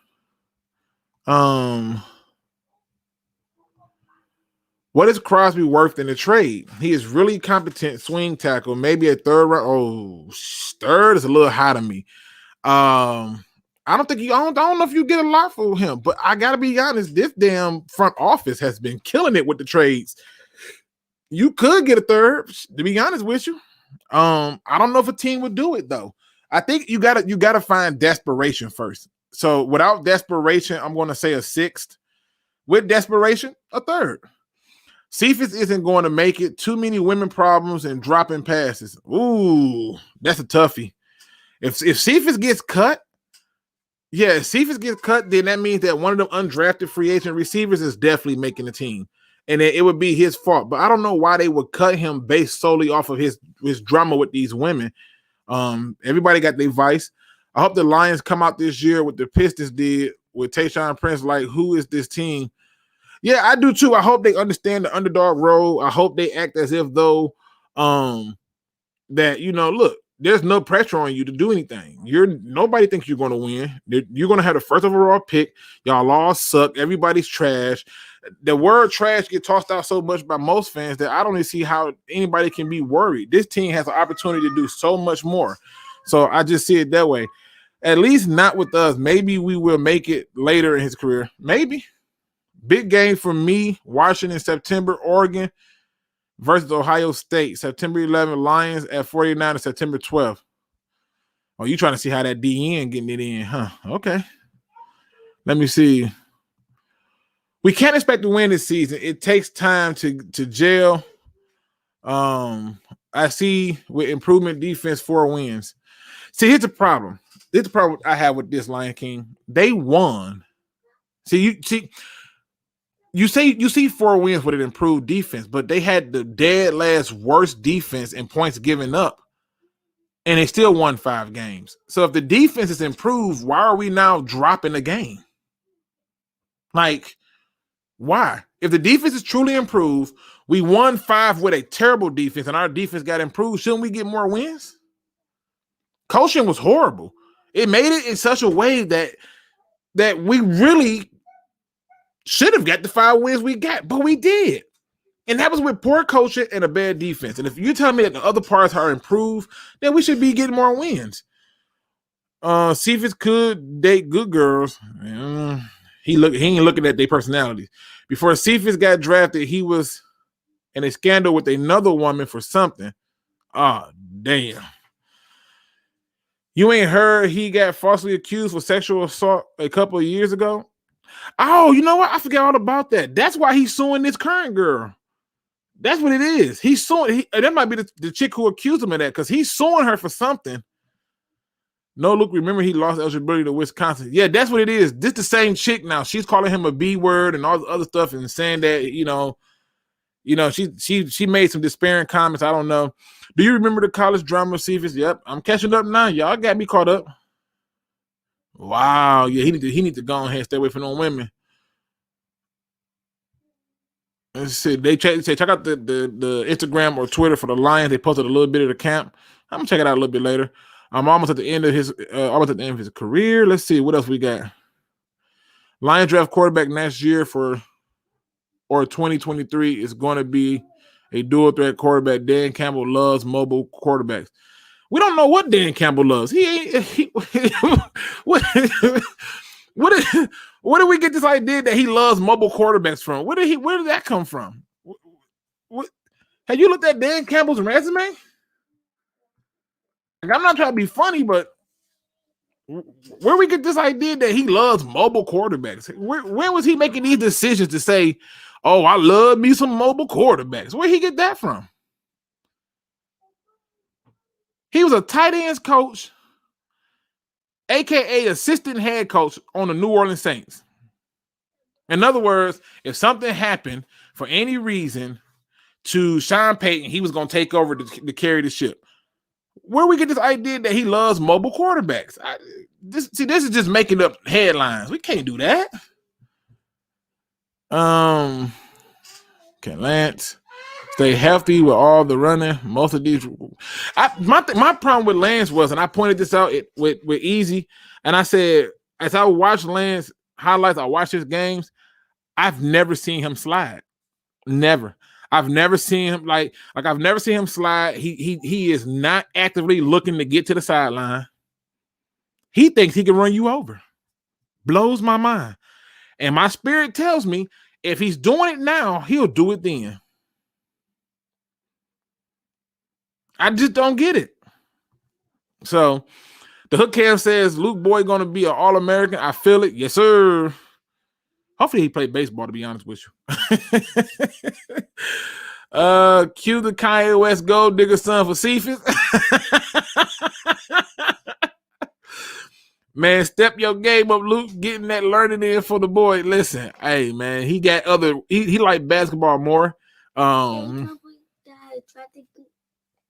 What is Crosby worth in the trade? He is really competent swing tackle. Maybe a third round. Oh, third is a little high to me. I don't know if you get a lot for him, but I gotta be honest. This damn front office has been killing it with the trades. You could get a third, to be honest with you. I don't know if a team would do it though. I think you gotta find desperation first. So without desperation, I'm going to say a sixth. With desperation, a third. Cephus isn't going to make it. Too many women problems and dropping passes. Ooh, that's a toughie. If Cephus gets cut, then that means that one of them undrafted free agent receivers is definitely making the team. And it would be his fault. But I don't know why they would cut him based solely off of his drama with these women. Everybody got their vice. I hope the Lions come out this year with the Pistons did with Tayshaun Prince. Like, who is this team? Yeah, I do too. I hope they understand the underdog role. I hope they act as if though that, look, there's no pressure on you to do anything. Nobody thinks you're going to win. You're going to have the first overall pick. Y'all all suck. Everybody's trash. The word trash gets tossed out so much by most fans that I don't even see how anybody can be worried. This team has an opportunity to do so much more. So I just see it that way. At least not with us. Maybe we will make it later in his career. Maybe. Big game for me. Washington, September, Oregon versus Ohio State. September 11th, Lions at 49 and September 12th. Oh, you trying to see how that DN getting it in, huh? Okay. Let me see. We can't expect to win this season. It takes time to gel. I see with improvement defense 4 wins. See, here's the problem. This is the problem I have with this Lion King. They won. You see 4 wins with an improved defense, but they had the dead last worst defense in points given up, and they still won 5 games. So if the defense is improved, why are we now dropping the game? Like, why? If the defense is truly improved, we won 5 with a terrible defense, and our defense got improved. Shouldn't we get more wins? Coaching was horrible. It made it in such a way that we really should have got the 5 wins we got, but we did. And that was with poor coaching and a bad defense. And if you're telling me that the other parts are improved, then we should be getting more wins. Cephus could date good girls. He ain't looking at their personalities. Before Cephus got drafted, he was in a scandal with another woman for something. Oh, damn. You ain't heard he got falsely accused for sexual assault a couple of years ago? Oh, you know what? I forgot all about that. That's why he's suing this current girl. That's what it is. He's suing. That might be the chick who accused him of that because he's suing her for something. No, Luke, remember he lost eligibility to Wisconsin. Yeah, that's what it is. This the same chick now. She's calling him a B word and all the other stuff and saying that, she made some despairing comments. I don't know. Do you remember the college drama, Cephus? Yep, I'm catching up now. Y'all got me caught up. Wow, yeah, he need to go ahead and stay away from no women. Let's see. They check out the Instagram or Twitter for the Lions. They posted a little bit of the camp. I'm gonna check it out a little bit later. I'm almost at the end of his career. Let's see what else we got. Lions draft quarterback next year for or 2023 is going to be a dual threat quarterback. Dan Campbell loves mobile quarterbacks. We don't know what Dan Campbell loves. What did we get this idea that he loves mobile quarterbacks from? Where did that come from? Have you looked at Dan Campbell's resume? Like, I'm not trying to be funny, but where we get this idea that he loves mobile quarterbacks? Where was he making these decisions to say, oh, I love me some mobile quarterbacks? Where'd he get that from? He was a tight ends coach, a.k.a. assistant head coach on the New Orleans Saints. In other words, if something happened for any reason to Sean Payton, he was going to take over to carry the ship. Where we get this idea that he loves mobile quarterbacks? This is just making up headlines. We can't do that. Can Lance stay healthy with all the running? Most of these, my problem with Lance was, and I pointed this out with Easy, and I said, as I watch Lance highlights, I watch his games, I've never seen him slide. Never. I've never seen him I've never seen him slide. He is not actively looking to get to the sideline. He thinks he can run you over. Blows my mind. And my spirit tells me if he's doing it now, he'll do it then. I just don't get it. So the Hook Cam says Luke Boy going to be an All-American. I feel it. Yes, sir. Hopefully he played baseball, to be honest with you. Cue the Kanye West gold digger son for Cephus. Man, step your game up, Luke. Getting that learning in for the boy. Listen, hey man, he got he like basketball more.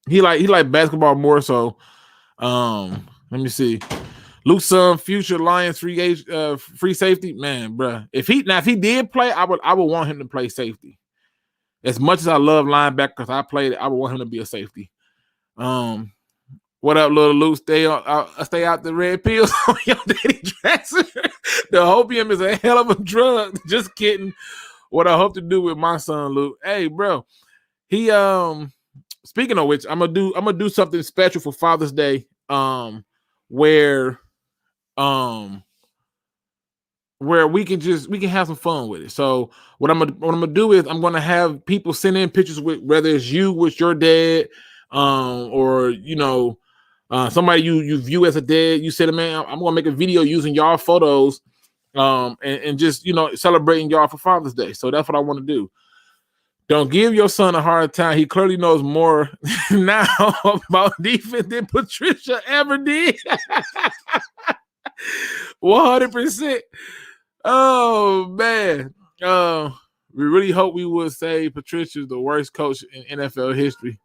He like basketball more. So let me see. Luke's son, future Lions free safety, man, bro. If he did play, I would want him to play safety. As much as I love linebackers, I would want him to be a safety. What up, little Luke? Stay out the red pills on your daddy dresser. The opium is a hell of a drug. Just kidding. What I hope to do with my son, Luke. Hey, bro. He speaking of which, I'm gonna do something special for Father's Day. Where we can have some fun with it. So what I'm gonna do is I'm gonna have people send in pictures with, whether it's you with your dad, or somebody you view as a dad. You said, man, I'm gonna make a video using y'all photos, and just celebrating y'all for Father's Day. So that's what I want to do. Don't give your son a hard time. He clearly knows more now about defense than Patricia ever did. 100%. Oh, man. We really hope we would say Patricia's the worst coach in NFL history.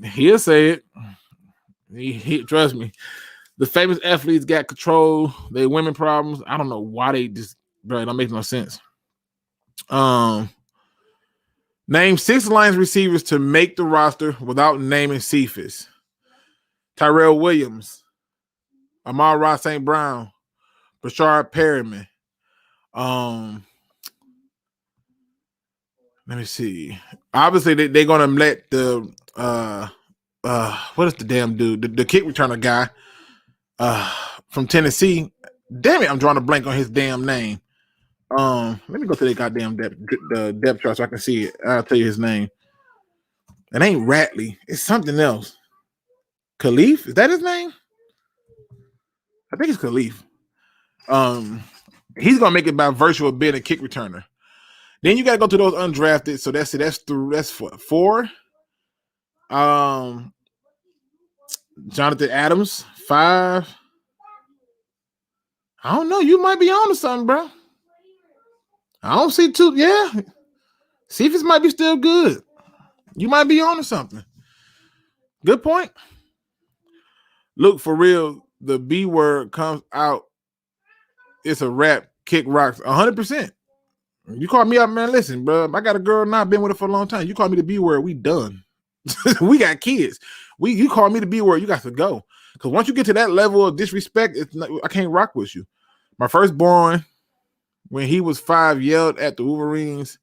He'll say it. He trust me. The famous athletes got control. They women problems. I don't know why they just, bro, it don't make no sense. Name 6 Lions receivers to make the roster without naming Cephus. Tyrell Williams, Amon-Ra St. Brown, Brashard Perriman. Let me see. Obviously, they're gonna let the what is the damn dude? The kick returner guy from Tennessee. Damn it, I'm drawing a blank on his damn name. Let me go to the goddamn depth chart so I can see it. I'll tell you his name. It ain't Ratley. It's something else. Khalif? Is that his name? I think it's Khalif. He's gonna make it by virtue of being a kick returner. Then you gotta go to those undrafted. So that's it. That's 4. Jonathan Adams, 5. I don't know. You might be on to something, bro. I don't see 2. Yeah. Cephus might be still good. You might be on to something. Good point. Look, for real, the B word comes out. It's a rap. Kick rocks 100%. You call me up, man. Listen, bro. I got a girl now. I've been with her for a long time. You call me the B word, we done. We got kids. You call me the B word, you got to go. Because once you get to that level of disrespect, I can't rock with you. My firstborn, when he was 5, yelled at the Wolverines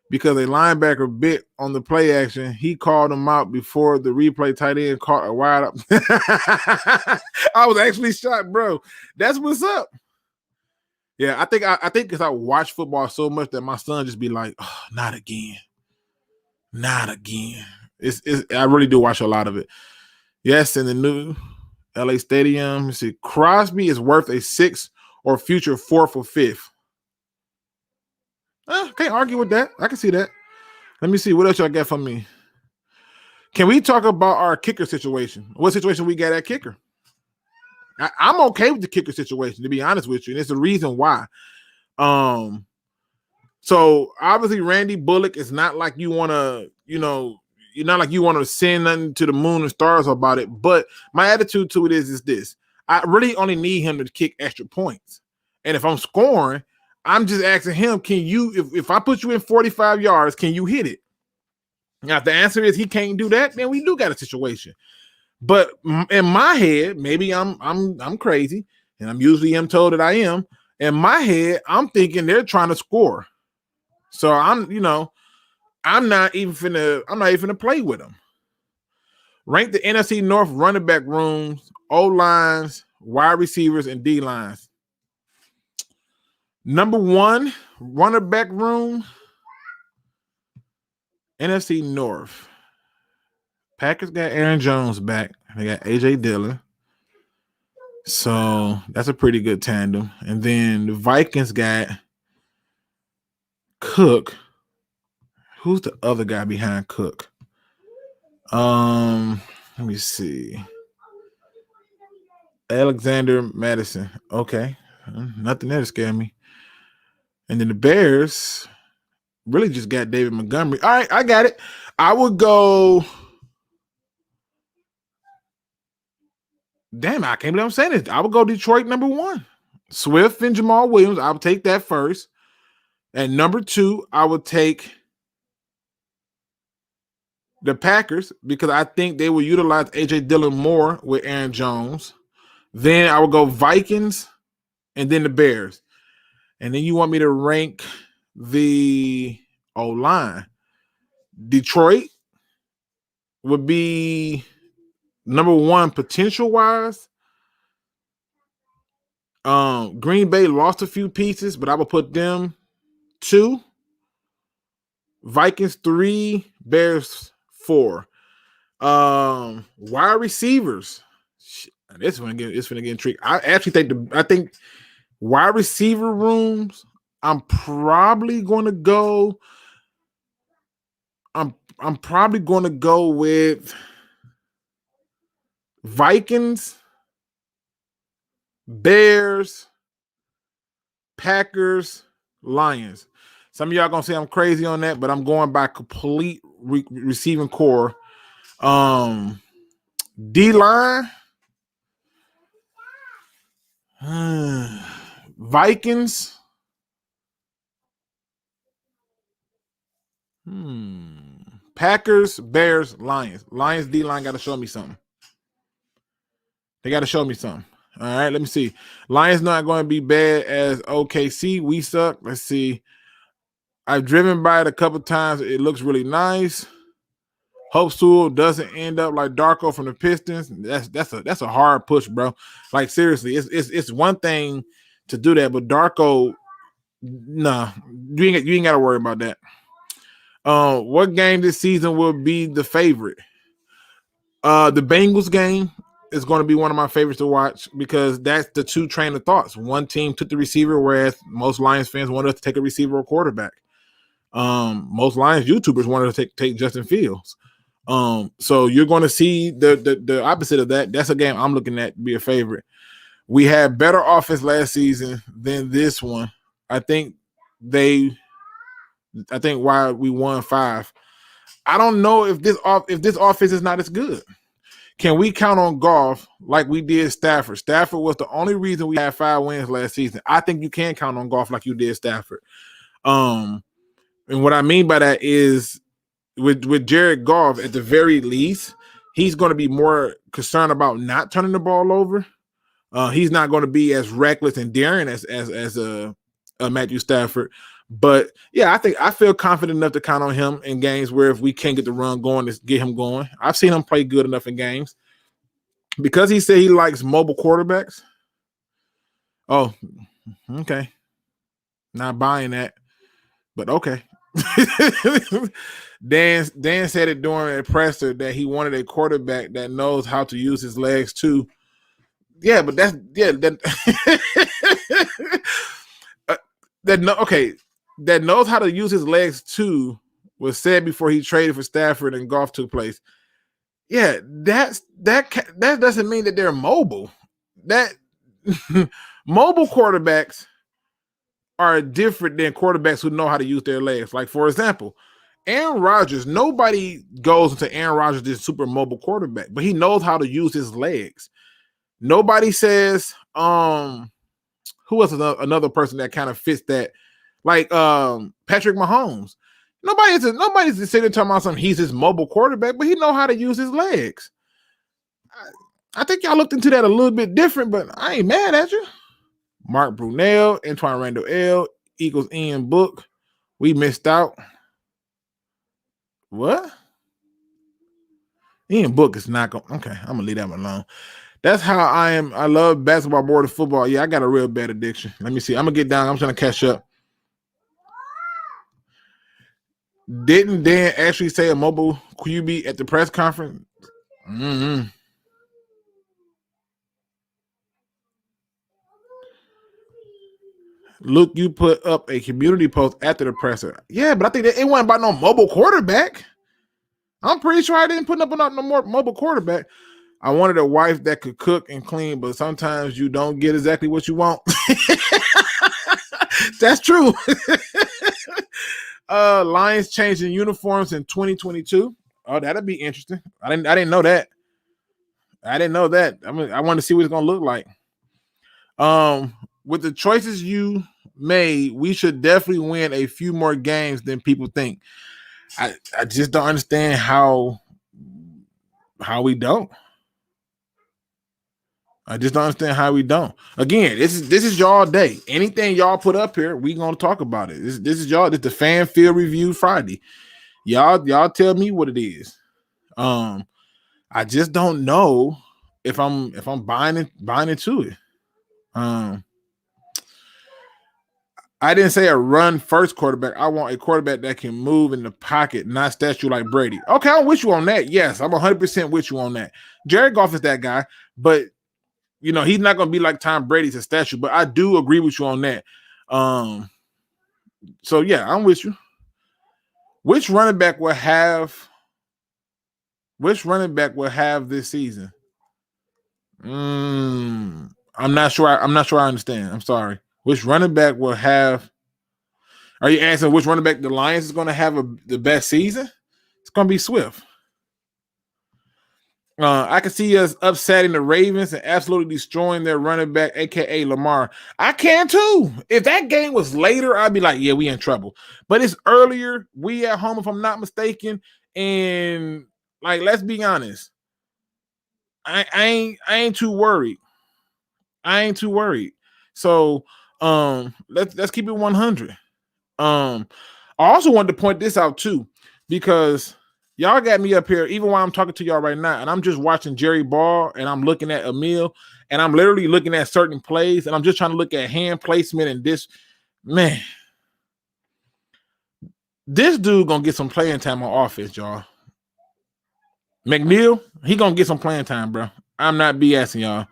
because a linebacker bit on the play action. He called him out before the replay tight end caught a wide up. I was actually shocked, bro. That's what's up. Yeah, I think because I watch football so much that my son just be like, oh, not again. Not again. I really do watch a lot of it. Yes, in the new LA Stadium, you see Crosby is worth a 6th or future 4th or 5th. Can't argue with that. I can see that. Let me see what else y'all got from me. Can we talk about our kicker situation? What situation we got at kicker? I'm okay with the kicker situation, to be honest with you, and it's the reason why. So obviously Randy Bullock is not like you want to, you're not like you want to send nothing to the moon and stars about it. But my attitude to it is this: I really only need him to kick extra points, and if I'm scoring, I'm just asking him, can you, if I put you in 45 yards, can you hit it? Now, if the answer is he can't do that, then we do got a situation. But in my head, maybe I'm crazy, and I'm usually told that I am. In my head, I'm thinking they're trying to score. So I'm not even finna play with them. Rank the NFC North running back rooms, O-lines, wide receivers, and D-lines. Number 1, running back room, NFC North. Packers got Aaron Jones back. They got A.J. Dillon. So that's a pretty good tandem. And then the Vikings got Cook. Who's the other guy behind Cook? Let me see. Alexander Madison. Okay. Nothing there to scare me. And then the Bears really just got David Montgomery. All right, I got it. I would go. Damn, I can't believe I'm saying this. I would go Detroit number 1. Swift and Jamal Williams. I would take that first. And number 2, I would take the Packers because I think they will utilize A.J. Dillon more with Aaron Jones. Then I would go Vikings and then the Bears. And then you want me to rank the O-line. Detroit would be number 1 potential-wise. Green Bay lost a few pieces, but I would put them 2. Vikings 3, Bears 4. Wide receivers. It's gonna get intriguing. I think wide receiver rooms. I'm probably going to go with Vikings, Bears, Packers, Lions. Some of y'all gonna say I'm crazy on that, but I'm going by complete receiving core. D-line, Vikings. Packers, Bears, Lions. Lions D-line got to show me something. They got to show me something. All right, let me see. Lions not going to be bad as OKC. We suck. Let's see. I've driven by it a couple times. It looks really nice. Hope Sewell doesn't end up like Darko from the Pistons. That's a hard push, bro. Like seriously, it's one thing to do that, but Darko, nah, you ain't got to worry about that. What game this season will be the favorite? The Bengals game is going to be one of my favorites to watch because that's the 2 train of thoughts. One team took the receiver, whereas most Lions fans wanted us to take a receiver or quarterback. Most Lions YouTubers wanted to take Justin Fields. So you're going to see the opposite of that. That's a game I'm looking at to be a favorite. We had better offense last season than this one. I think why we won 5. I don't know if this offense is not as good. Can we count on Goff like we did Stafford? Stafford was the only reason we had 5 wins last season. I think you can count on Goff like you did Stafford. And what I mean by that is with Jared Goff, at the very least, he's going to be more concerned about not turning the ball over. He's not going to be as reckless and daring as Matthew Stafford. But yeah, I feel confident enough to count on him in games where if we can't get the run going, to get him going. I've seen him play good enough in games because he said he likes mobile quarterbacks. Oh, okay. Not buying that, but okay. Dan said it during a presser that he wanted a quarterback that knows how to use his legs too. Yeah, but that that knows how to use his legs too was said before he traded for Stafford and golf took place. Yeah, that doesn't mean that they're mobile. That mobile quarterbacks are different than quarterbacks who know how to use their legs. Like, for example, Aaron Rodgers, nobody goes into Aaron Rodgers this super mobile quarterback, but he knows how to use his legs. Nobody says, who else is another person that kind of fits that? Like Patrick Mahomes. Nobody's sitting talking about something. He's his mobile quarterback, but he know how to use his legs. I think y'all looked into that a little bit different, but I ain't mad at you. Mark Brunell, Antoine Randall L, equals Ian Book. We missed out. What? Ian Book is not going. Okay, I'm gonna leave that one alone. That's how I am. I love basketball more than football. Yeah, I got a real bad addiction. Let me see. I'm gonna get down. I'm trying to catch up. Didn't Dan actually say a mobile QB at the press conference? Mm-hmm. Luke, you put up a community post after the presser. Yeah, but I think that it wasn't about no mobile quarterback. I'm pretty sure I didn't put up no more mobile quarterback. I wanted a wife that could cook and clean, but sometimes you don't get exactly what you want. That's true. Lions changing uniforms in 2022. Oh, that'll be interesting. I didn't know that. I didn't know that. I mean, I want to see what it's gonna look like. With the choices you made, we should definitely win a few more games than people think. I just don't understand how we don't. I just don't understand how we don't. Again, this is y'all day. Anything y'all put up here, we gonna talk about it. This is y'all. This the Fan Field Review Friday. Y'all tell me what it is. I just don't know if I'm buying into it. I didn't say a run first quarterback. I want a quarterback that can move in the pocket, not statue like Brady. Okay, I'm with you on that. Yes, I'm 100% with you on that. Jared Goff is that guy, but you know he's not going to be like Tom Brady's a statue. But I do agree with you on that. So yeah, I'm with you. Which running back will have this season? I'm not sure. I'm not sure I understand. I'm sorry. Which running back will have? Are you asking which running back the Lions is going to have the best season? It's going to be Swift. I can see us upsetting the Ravens and absolutely destroying their running back, aka Lamar. I can too. If that game was later, I'd be like, yeah, we in trouble. But it's earlier. We at home, if I'm not mistaken. And like, let's be honest. I ain't too worried. So let's keep it 100. I also wanted to point this out too, because y'all got me up here even while I'm talking to y'all right now, and I'm just watching Jerry Ball and I'm looking at Emil and I'm literally looking at certain plays and I'm just trying to look at hand placement and this man. This dude gonna get some playing time on offense, y'all. McNeil, he gonna get some playing time, bro. I'm not BSing y'all.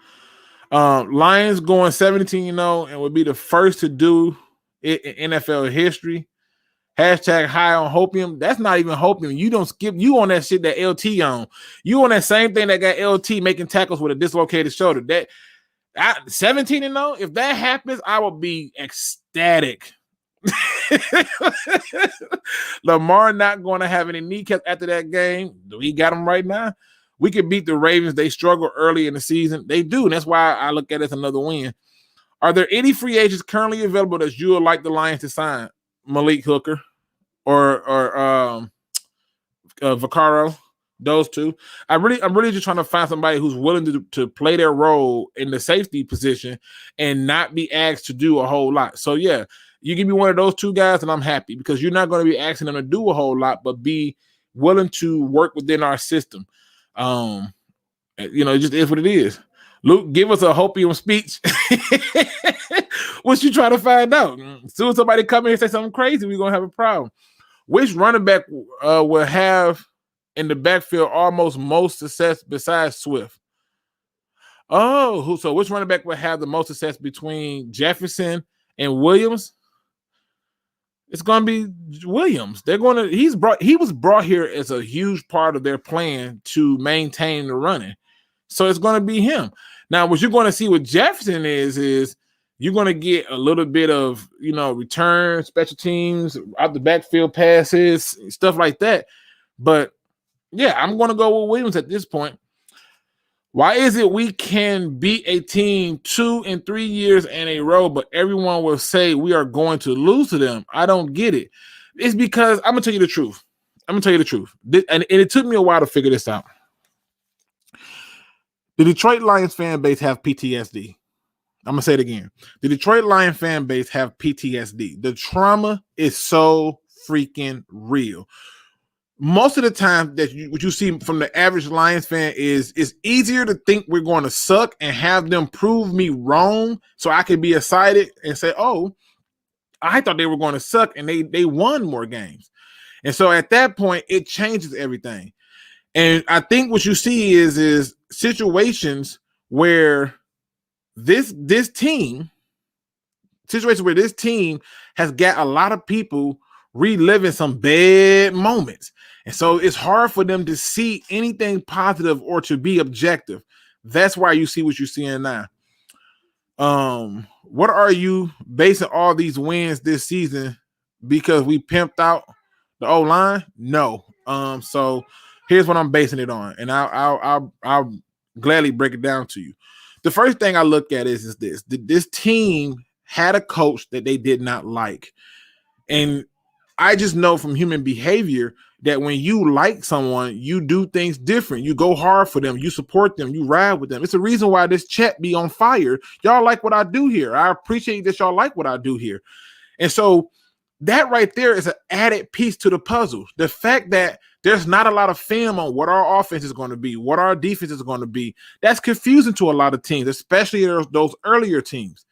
Lions going 17-0 and would be the first to do it in NFL history. Hashtag high on hopium. That's not even hopium. You don't skip. You on that shit that LT on. You on that same thing that got LT making tackles with a dislocated shoulder. That 17-0. If that happens, I will be ecstatic. Lamar not going to have any kneecaps after that game. We got him right now. We could beat the Ravens. They struggle early in the season. They do, and that's why I look at it as another win. Are there any free agents currently available that you would like the Lions to sign? Malik Hooker or Vaccaro, those two. I'm really just trying to find somebody who's willing to play their role in the safety position and not be asked to do a whole lot. So yeah, You give me one of those two guys, and I'm happy because you're not going to be asking them to do a whole lot, but be willing to work within our system. It just is what it is. Luke, give us a hopium speech. What you trying to find out? As soon as somebody come in and say something crazy, we're going to have a problem. Which running back will have in the backfield almost most success besides Swift? So which running back will have the most success between Jefferson and Williams? It's going to be Williams. He was brought here as a huge part of their plan to maintain the running. So it's going to be him. Now, what you're going to see with Jefferson is you're going to get a little bit of, return, special teams, out the backfield passes, stuff like that. But yeah, I'm going to go with Williams at this point. Why is it we can beat a team 2 and 3 years in a row, but everyone will say we are going to lose to them? I don't get it. It's because I'm going to tell you the truth. And it took me a while to figure this out. The Detroit Lions fan base have PTSD. I'm going to say it again. The Detroit Lions fan base have PTSD. The trauma is so freaking real. Most of the time what you see from the average Lions fan is it's easier to think we're going to suck and have them prove me wrong so I can be excited and say, oh, I thought they were going to suck, and they won more games. And so at that point, it changes everything. And I think what you see is situations where this team has got a lot of people reliving some bad moments. And so it's hard for them to see anything positive or to be objective. That's why you see what you're seeing now. What are you basing all these wins this season because we pimped out the O-line? No. So here's what I'm basing it on, and I'll gladly break it down to you. The first thing I look at is this. This team had a coach that they did not like. And I just know from human behavior that when you like someone, you do things different. You go hard for them. You support them. You ride with them. It's the reason why this chat be on fire. Y'all like what I do here. I appreciate that y'all like what I do here. And so that right there is an added piece to the puzzle. The fact that there's not a lot of film on what our offense is going to be, what our defense is going to be, that's confusing to a lot of teams, especially those earlier teams.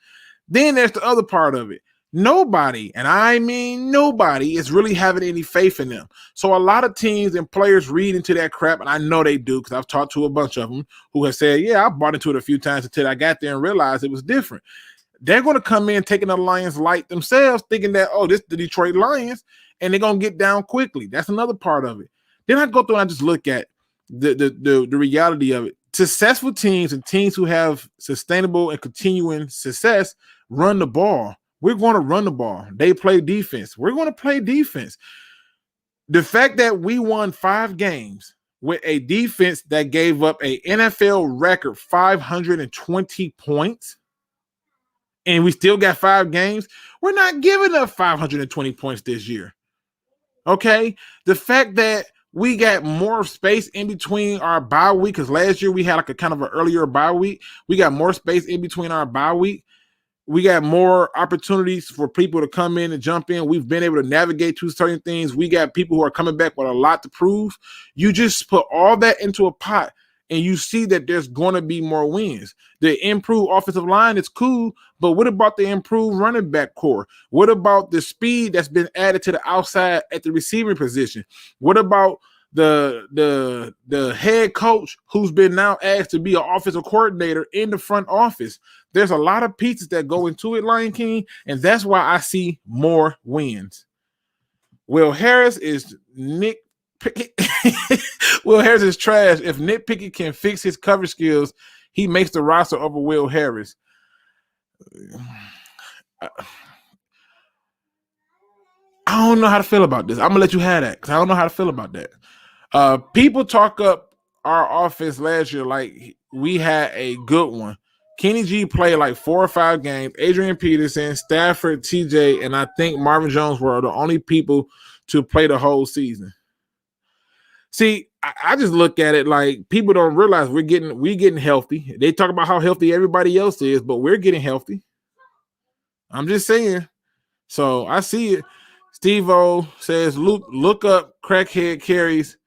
Then there's the other part of it. Nobody, and I mean nobody, is really having any faith in them. So a lot of teams and players read into that crap, and I know they do because I've talked to a bunch of them who have said, yeah, I bought into it a few times until I got there and realized it was different. They're going to come in taking the Lions light themselves, thinking that, oh, this is the Detroit Lions, and they're going to get down quickly. That's another part of it. Then I go through and I just look at the reality of it. Successful teams and teams who have sustainable and continuing success run the ball. We're going to run the ball. They play defense. We're going to play defense. The fact that we won 5 games with a defense that gave up a NFL record 520 points, and we still got 5 games, we're not giving up 520 points this year. Okay? The fact that we got more space in between our bye week, because last year we had like a kind of an earlier bye week. We got more space in between our bye week. We got more opportunities for people to come in and jump in. We've been able to navigate through certain things. We got people who are coming back with a lot to prove. You just put all that into a pot, and you see that there's going to be more wins. The improved offensive line is cool, but what about the improved running back core? What about the speed that's been added to the outside at the receiving position? What about the head coach who's been now asked to be an offensive coordinator in the front office? There's a lot of pieces that go into it, Lion King, and that's why I see more wins. Will Harris is nitpicky. Will Harris is trash. If nitpicky can fix his coverage skills, he makes the roster over Will Harris. I don't know how to feel about this. I'm going to let you have that because I don't know how to feel about that. People talk up our offense last year like we had a good one. Kenny G played like 4 or 5 games. Adrian Peterson, Stafford, TJ, and I think Marvin Jones were the only people to play the whole season. See, I just look at it like people don't realize we're getting healthy. They talk about how healthy everybody else is, but we're getting healthy. I'm just saying. So I see it. Steve-O says, look up crackhead carries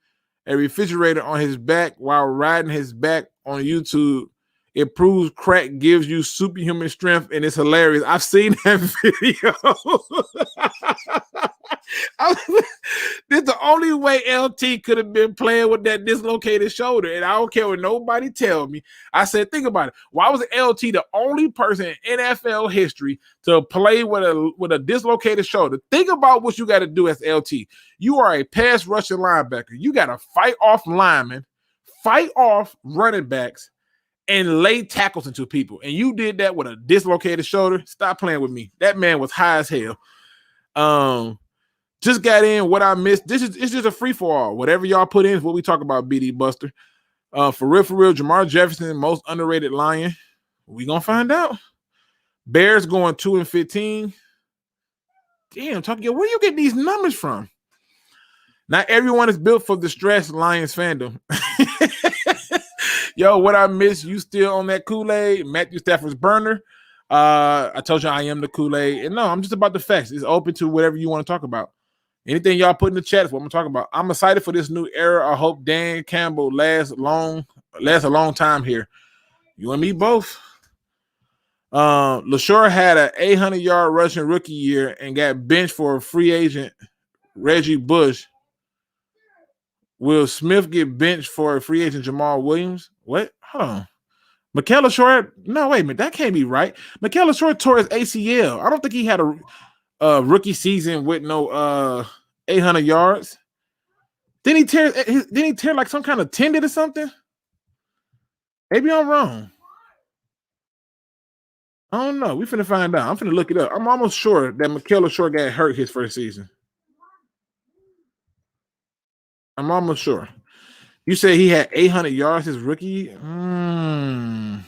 a refrigerator on his back while riding his back on YouTube. It proves crack gives you superhuman strength, and it's hilarious. I've seen that video. This is the only way LT could have been playing with that dislocated shoulder, and I don't care what nobody tell me. I said, think about it. Why was LT the only person in NFL history to play with a dislocated shoulder? Think about what you got to do as LT. You are a pass rushing linebacker. You got to fight off linemen, fight off running backs, and lay tackles into people. And you did that with a dislocated shoulder. Stop playing with me. That man was high as hell. Just got in what I missed. It's just a free-for-all. Whatever y'all put in is what we talk about, BD Buster. For real, Jamar Jefferson, most underrated Lion. We gonna find out. Bears going 2-15. Damn, where you get these numbers from? Not everyone is built for the stress, Lions fandom. Yo, what I miss, you still on that Kool-Aid? Matthew Stafford's burner. I told you I am the Kool-Aid. And no, I'm just about the facts. It's open to whatever you want to talk about. Anything y'all put in the chat is what I'm talking about. I'm excited for this new era. I hope Dan Campbell lasts a long time here. You and me both. LaShore had an 800-yard rushing rookie year and got benched for a free agent, Reggie Bush. Will Smith get benched for a free agent, Jamal Williams? What? Hold on. Mikel LaShore? No, wait a minute. That can't be right. Mikel LaShore tore his ACL. I don't think he had a rookie season with no 800 yards. Didn't he tear like some kind of tendon or something? Maybe I'm wrong. I don't know. We finna find out. I'm finna look it up. I'm almost sure that Mikel LaShore got hurt his first season. I'm almost sure. You say he had 800 yards his rookie? I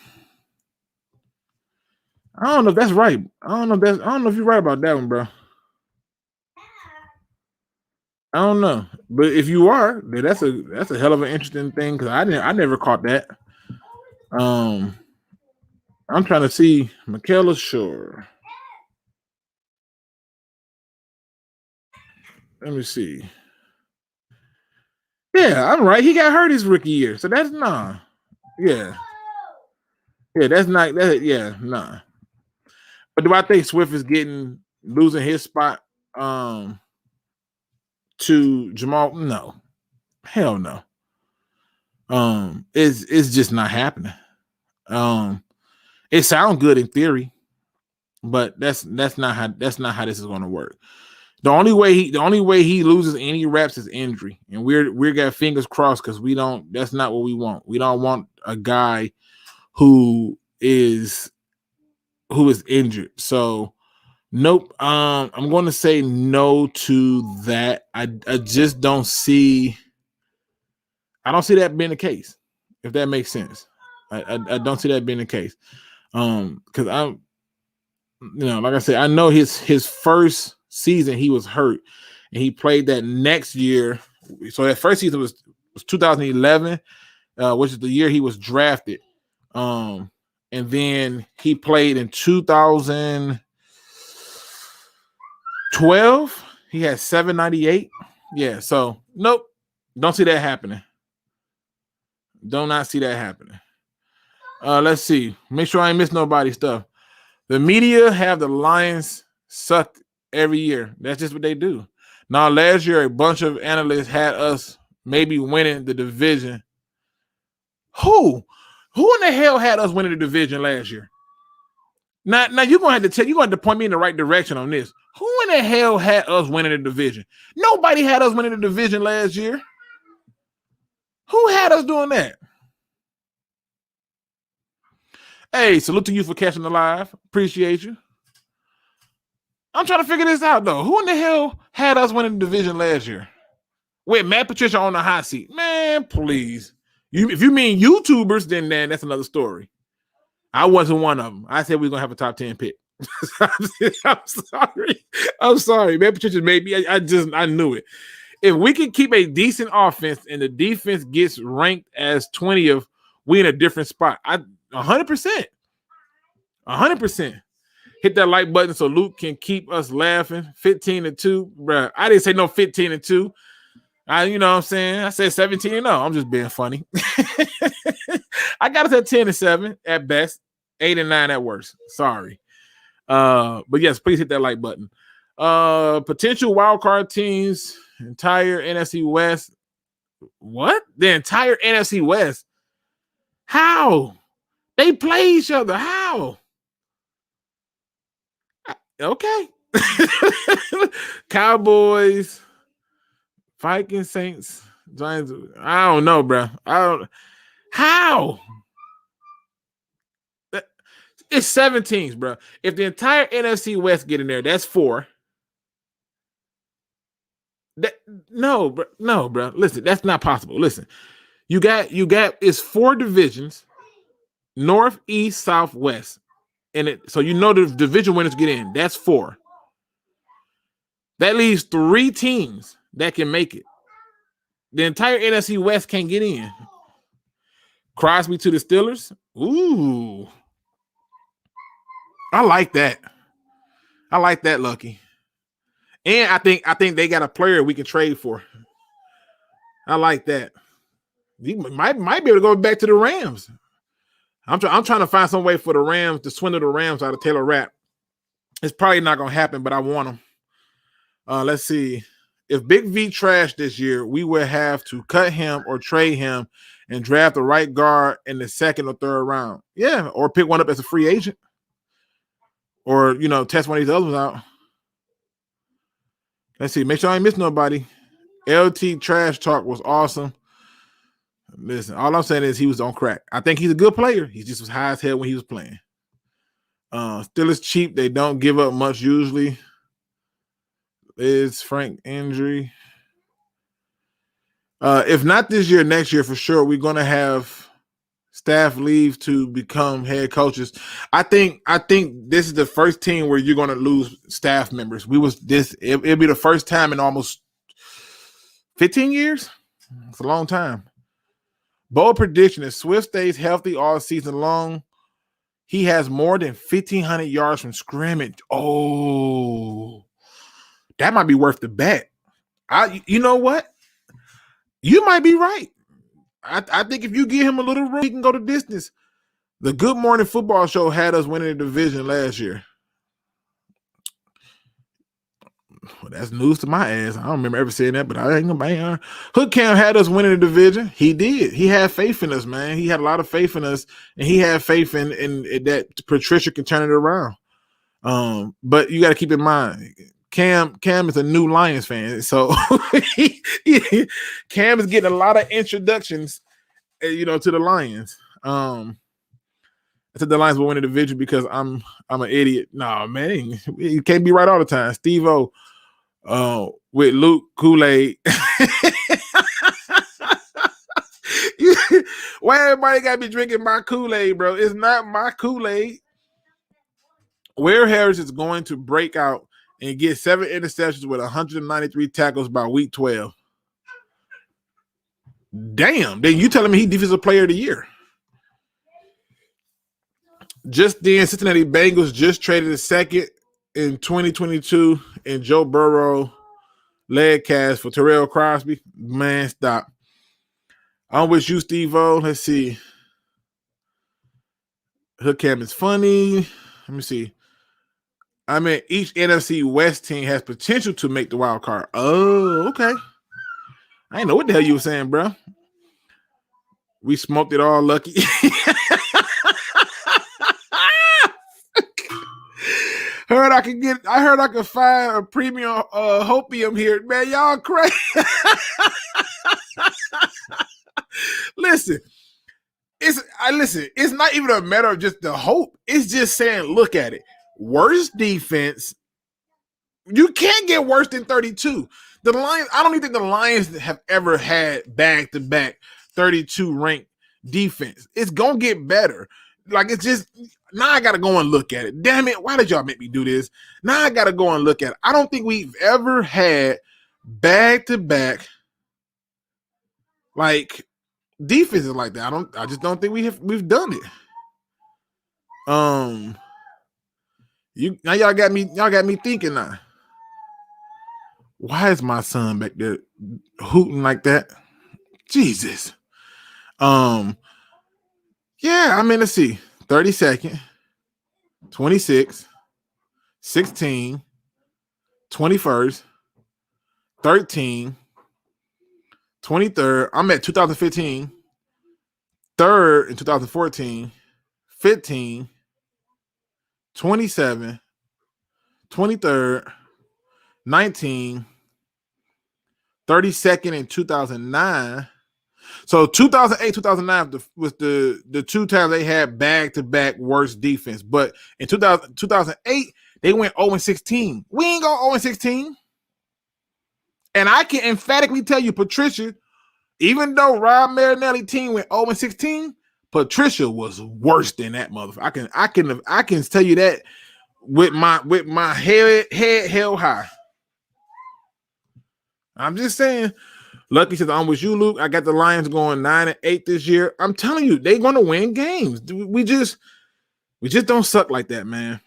don't know if that's right. I don't know if you're right about that one, bro. I don't know. But if you are, then that's a hell of an interesting thing because I never caught that. I'm trying to see Mikel LaShore. Let me see. Yeah, I'm right. He got hurt his rookie year. So that's nah. Yeah. Yeah, that's not that. Yeah, nah. But do I think Swift is losing his spot to Jamal? No. Hell no. It's just not happening. It sounds good in theory, but that's not how this is going to work. The only way he loses any reps is injury, and we're got fingers crossed because that's not what we want. We don't want a guy who is injured. So nope. I'm going to say no to that. I just don't see. I don't see that being the case. If that makes sense, I don't see that being the case. Because I'm, like I said, I know his first season he was hurt, and he played that next year. So that first season was 2011, which is the year he was drafted. And then he played in 2012. He had 798. Yeah. So nope, don't see that happening. Do not see that happening. Let's see. Make sure I ain't miss nobody's stuff. The media have the Lions suck every year. That's just what they do. Now, last year, a bunch of analysts had us maybe winning the division. Who in the hell had us winning the division last year? Now you're going to have to point me in the right direction on this. Who in the hell had us winning the division? Nobody had us winning the division last year. Who had us doing that? Hey, salute to you for catching the live. Appreciate you. I'm trying to figure this out, though. Who in the hell had us winning the division last year? Wait, Matt Patricia on the hot seat. Man, please. If you mean YouTubers, then that's another story. I wasn't one of them. I said we were going to have a top 10 pick. I'm sorry. Matt Patricia made me. I knew it. If we can keep a decent offense and the defense gets ranked as 20th, we in a different spot. 100%. 100%. Hit that like button so Luke can keep us laughing. 15-2, bro. I didn't say no 15-2. You know what I'm saying? I said 17-0. I'm just being funny. I got us at 10-7 at best, 8-9 at worst. Sorry. But yes, please hit that like button. Potential wildcard teams, entire NFC West. What? The entire NFC West? How? They play each other. How? Okay. Cowboys, Vikings, Saints, Giants. I don't know, bro. How? It's 7 teams, bro. If the entire NFC West get in there, that's 4. No, bro. Listen, that's not possible. Listen, you got it's 4 divisions, North, East, South, West. And so the division winners get in. That's 4. That leaves 3 teams that can make it. The entire NFC West can't get in. Crosby to the Steelers. Ooh. I like that. Lucky. And I think they got a player we can trade for. I like that. He might be able to go back to the Rams. I'm trying to find some way for the Rams to swindle the Rams out of Taylor Rapp. It's probably not going to happen, but I want them. Let's see. If Big V trashed this year, we would have to cut him or trade him and draft the right guard in the 2nd or 3rd round. Yeah, or pick one up as a free agent. Or, test one of these other ones out. Let's see. Make sure I ain't miss nobody. LT Trash Talk was awesome. Listen, all I'm saying is he was on crack. I think he's a good player. He just was high as hell when he was playing. Still is cheap. They don't give up much usually. Is Frank injury? If not this year, next year for sure, we're going to have staff leave to become head coaches. I think this is the first team where you're going to lose staff members. It'll be the first time in almost 15 years. It's a long time. Bold prediction is Swift stays healthy all season long. He has more than 1,500 yards from scrimmage. Oh, that might be worth the bet. You know what? You might be right. I think if you give him a little room, he can go the distance. The Good Morning Football Show had us winning the division last year. Well, that's news to my ass. I don't remember ever saying that, but I ain't gonna. Hood Cam had us winning the division. He did. He had faith in us, man. He had a lot of faith in us, and he had faith in that Patricia can turn it around. But you got to keep in mind, Cam is a new Lions fan, so Cam is getting a lot of introductions, to the Lions. I said the Lions will win the division because I'm an idiot. No, man, you can't be right all the time. Steve-O with Luke Kool-Aid. Why everybody got to be drinking my Kool-Aid, bro? It's not my Kool-Aid. Ware Harris is going to break out and get 7 interceptions with 193 tackles by week 12. Damn. Then you telling me he defensive player of the year. Just then, Cincinnati Bengals just traded a second in 2022 and Joe Burrow leg cast for Terrell Crosby. Man, stop. I'm with you, Steve-O. Let's see. Hood Cam is funny. Let me see. I mean, each NFC West team has potential to make the wild card. Oh, okay. I didn't know what the hell you were saying, bro. We smoked it all, Lucky. I heard I could find a premium hopium here. Man, y'all crazy. Listen, it's not even a matter of just the hope. It's just saying, look at it. Worst defense. You can't get worse than 32. The Lions, I don't even think the Lions have ever had back-to-back 32 ranked defense. It's gonna get better. Like, it's just, now I gotta go and look at it. Damn it, why did y'all make me do this? Now I gotta go and look at it. I don't think we've ever had back-to-back like defenses like that. I just don't think we've done it. Y'all got me thinking now. Why is my son back there hooting like that? Jesus. Yeah, I mean, let's see. 32nd, 26, 16, 21st, 13, 23rd. I'm at 2015, 3rd in 2014, 15, 27, 23rd, 19, 32nd in 2009. So 2008, 2009 was the two times they had back-to-back worst defense. But in 2008, they went 0-16. We ain't go 0-16. And I can emphatically tell you, Patricia, even though Rob Marinelli's team went 0-16, Patricia was worse than that motherfucker. I can tell you that with my head held high. I'm just saying. Lucky says, I'm with you, Luke. I got the Lions going 9-8 this year. I'm telling you, they're going to win games. We just don't suck like that, man.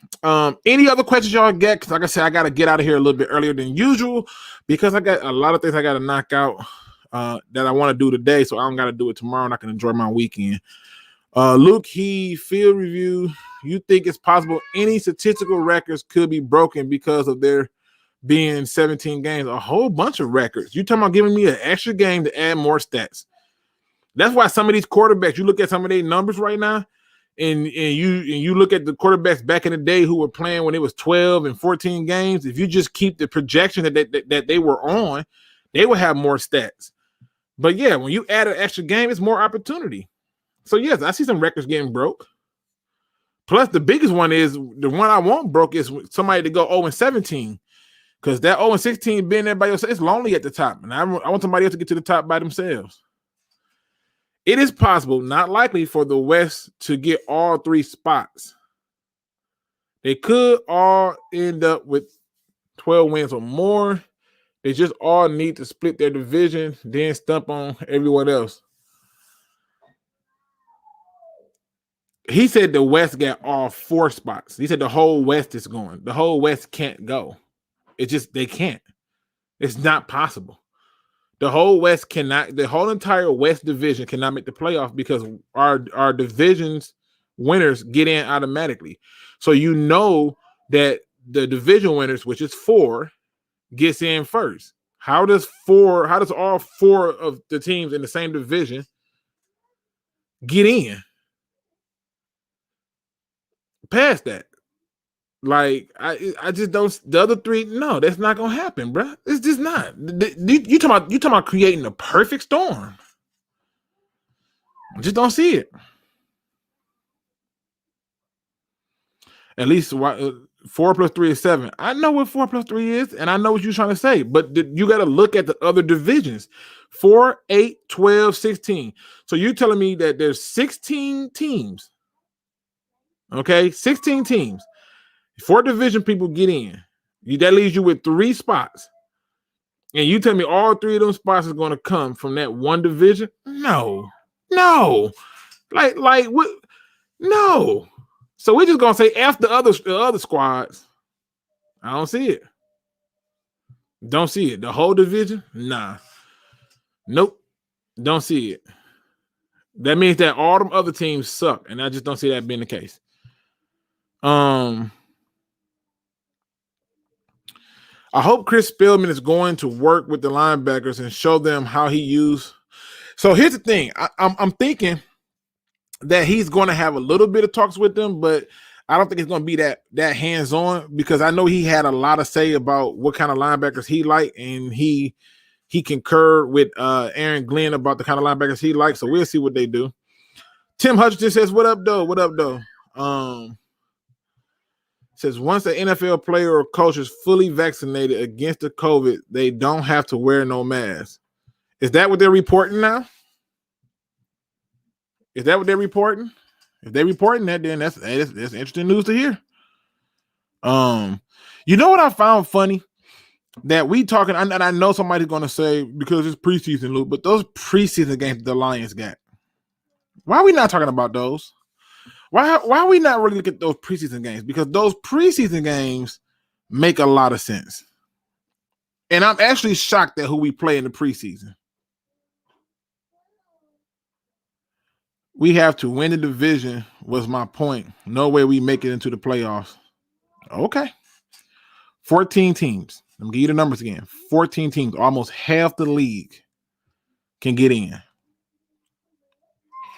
Any other questions y'all get? Because like I said, I got to get out of here a little bit earlier than usual because I got a lot of things I got to knock out that I want to do today, so I don't got to do it tomorrow, and I can enjoy my weekend. Luke, field review. You think it's possible any statistical records could be broken because of their being 17 games? A whole bunch of records. You talking about giving me an extra game to add more stats? That's why some of these quarterbacks, you look at some of their numbers right now, and you look at the quarterbacks back in the day who were playing when it was 12 and 14 games. If you just keep the projection that they were on, they would have more stats. But yeah, when you add an extra game, it's more opportunity. So yes, I see some records getting broke. Plus, the biggest one is the one I want broke is somebody to go 0-17. Because that 0-16 being there by yourself, it's lonely at the top. And I want somebody else to get to the top by themselves. It is possible, not likely, for the West to get all three spots. They could all end up with 12 wins or more. They just all need to split their division, then stump on everyone else. He said the West got all 4 spots. He said the whole West is going. The whole West can't go. It's just they can't. It's not possible. The whole West cannot. The whole entire West division cannot make the playoff because our division's winners get in automatically. So you know that the division winners, which is 4, gets in first. How does all 4 of the teams in the same division get in? Past that. Like, I just don't. The other 3, no, that's not gonna happen, bro. It's just not. You talking about creating a perfect storm? I just don't see it. At least 4 plus 3 is 7. I know what 4 plus 3 is, and I know what you're trying to say. But you got to look at the other divisions: 4, 8, 12, 16. So you're telling me that there's 16 teams. Okay, 16 teams. 4 division people get in. That leaves you with 3 spots. And you tell me all 3 of those spots is going to come from that one division? No. Like what? No. So we're just going to say F the other squads. I don't see it. Don't see it. The whole division? Nah. Nope. Don't see it. That means that all them other teams suck. And I just don't see that being the case. I hope Chris Spielman is going to work with the linebackers and show them how he used. So here's the thing. I'm thinking that he's going to have a little bit of talks with them, but I don't think it's going to be that hands-on because I know he had a lot to say about what kind of linebackers he liked, and he concurred with Aaron Glenn about the kind of linebackers he likes. So we'll see what they do. Tim Hutchinson says, "What up, though? What up, though?" Says once an NFL player or coach is fully vaccinated against the COVID, they don't have to wear no mask. Is that what they're reporting now? Is that what they're reporting? If they're reporting that, then that's interesting news to hear. You know what I found funny? That we talking, and I know somebody's going to say because it's preseason, Luke, but those preseason games the Lions got. Why are we not talking about those? Why are we not really looking at those preseason games? Because those preseason games make a lot of sense. And I'm actually shocked at who we play in the preseason. We have to win the division was my point. No way we make it into the playoffs. Okay. 14 teams. Let me give you the numbers again. 14 teams. Almost half the league can get in.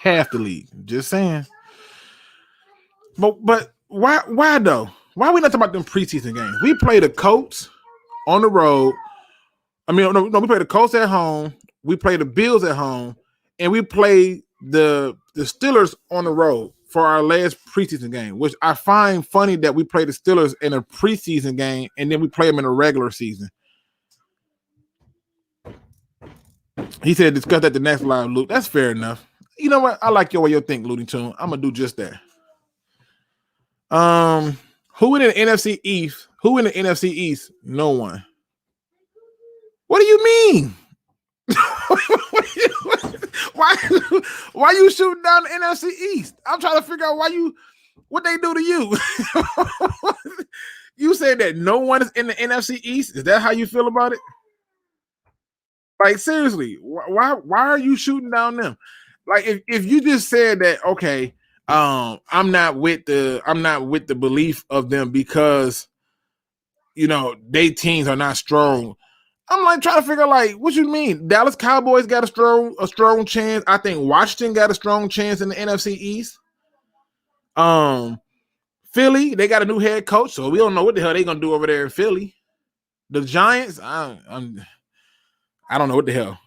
Half the league. Just saying. But why though? Why are we not talking about them preseason games? We play the Colts on the road. I mean, no, we play the Colts at home. We play the Bills at home, and we play the Steelers on the road for our last preseason game, which I find funny that we play the Steelers in a preseason game and then we play them in a regular season. He said, discuss that the next live, Luke. That's fair enough. You know what? I like your way you think, Looney Tune. I'm gonna do just that. Who in the NFC East? Who in the NFC East? No one. What do you mean? Why you shooting down the NFC East? I'm trying to figure out what they do to you. You said that no one is in the NFC East. Is that how you feel about it? Like seriously, why are you shooting down them? Like if you just said that, okay, I'm not with the belief of them because they teams are not strong. I'm like trying to figure out like what you mean. Dallas Cowboys got a strong chance. I think Washington got a strong chance in the NFC East. Philly, they got a new head coach, so we don't know what the hell they're gonna do over there in Philly. The Giants, I don't know what the hell.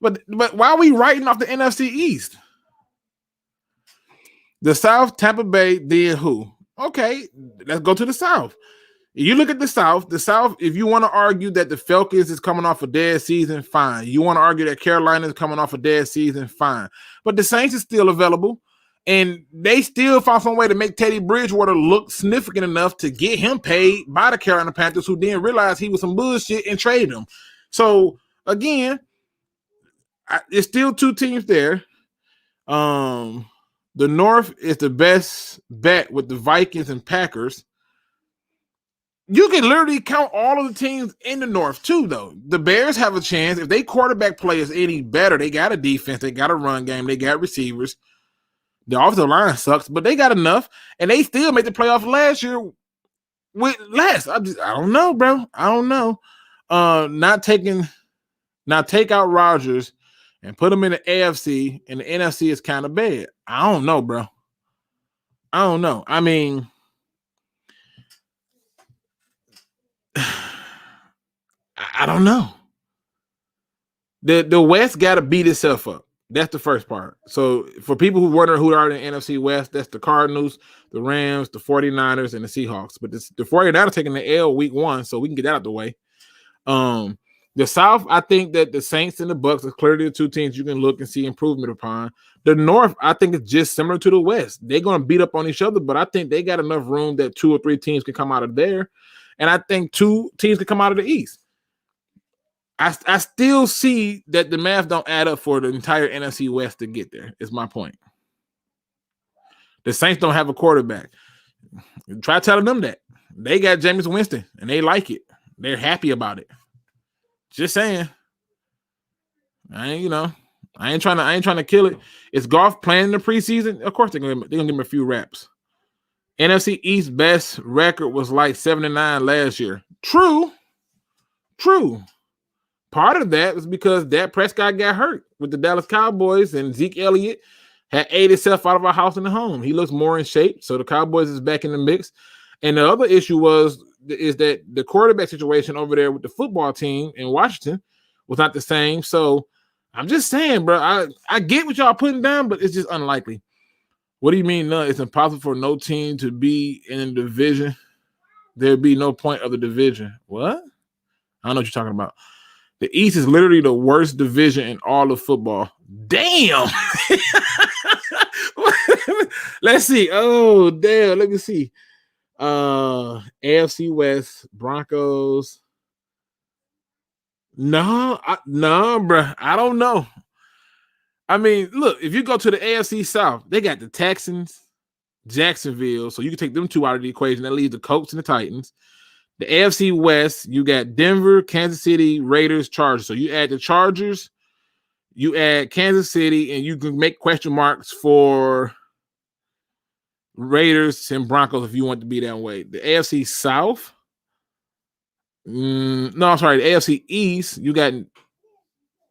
But why are we writing off the NFC East? The South, Tampa Bay, then who? Okay, let's go to the South. You look at the South, if you want to argue that the Falcons is coming off a dead season, fine. You want to argue that Carolina is coming off a dead season, fine. But the Saints is still available, and they still found some way to make Teddy Bridgewater look significant enough to get him paid by the Carolina Panthers, who then realized he was some bullshit and traded him. So, again, it's still two teams there. The North is the best bet with the Vikings and Packers. You can literally count all of the teams in the North, too, though. The Bears have a chance. If they quarterback play is any better, they got a defense, they got a run game, they got receivers. The offensive line sucks, but they got enough, and they still made the playoffs last year with less. I don't know, bro. I don't know. Take out Rodgers and put him in the AFC, and the NFC is kind of bad. I don't know, bro. I don't know. I mean, I don't know. The West got to beat itself up. That's the first part. So for people who wonder who are in the NFC West, that's the Cardinals, the Rams, the 49ers, and the Seahawks. But the 49ers taking the L week 1, so we can get that out of the way. The South, I think that the Saints and the Bucks are clearly the two teams you can look and see improvement upon. The North, I think it's just similar to the West. They're going to beat up on each other, but I think they got enough room that 2 or 3 teams can come out of there. And I think 2 teams can come out of the East. I still see that the math don't add up for the entire NFC West to get there, is my point. The Saints don't have a quarterback. Try telling them that. They got Jameis Winston, and they like it. They're happy about it. Just saying. I ain't trying to kill it. Is Goff playing in the preseason? Of course they're gonna give him a few reps. NFC East best record was like 7-9 last year. True. Part of that was because Dak Prescott got hurt with the Dallas Cowboys, and Zeke Elliott had ate himself out of our house and the home. He looks more in shape, so the Cowboys is back in the mix. And the other issue is that the quarterback situation over there with the football team in Washington was not the same. So I'm just saying, bro, I get what y'all putting down, but it's just unlikely. What do you mean? No, it's impossible for no team to be in a division. There'd be no point of the division. What? I don't know what you're talking about. The East is literally the worst division in all of football. Damn. Let's see. Oh, damn. Let me see. AFC West, Broncos. No, bro. I don't know. I mean, look, if you go to the AFC South, they got the Texans, Jacksonville. So you can take them two out of the equation. That leaves the Colts and the Titans. The AFC West, you got Denver, Kansas City, Raiders, Chargers. So you add the Chargers, you add Kansas City, and you can make question marks for Raiders and Broncos if you want to be that way. The AFC South, the AFC East, you got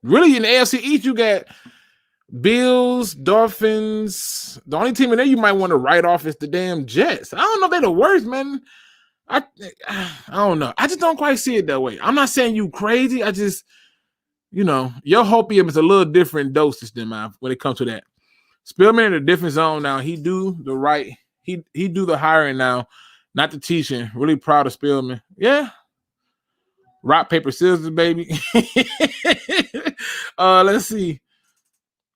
really in the AFC East, you got Bills, Dolphins. The only team in there you might want to write off is the damn Jets. I don't know if they're the worst, man. I don't know. I just don't quite see it that way. I'm not saying you crazy. I just, your hopium is a little different dosage than mine when it comes to that. Spielman in a different zone now. He do the hiring now, not the teaching. Really proud of Spielman. Yeah. Rock, paper, scissors, baby. Let's see.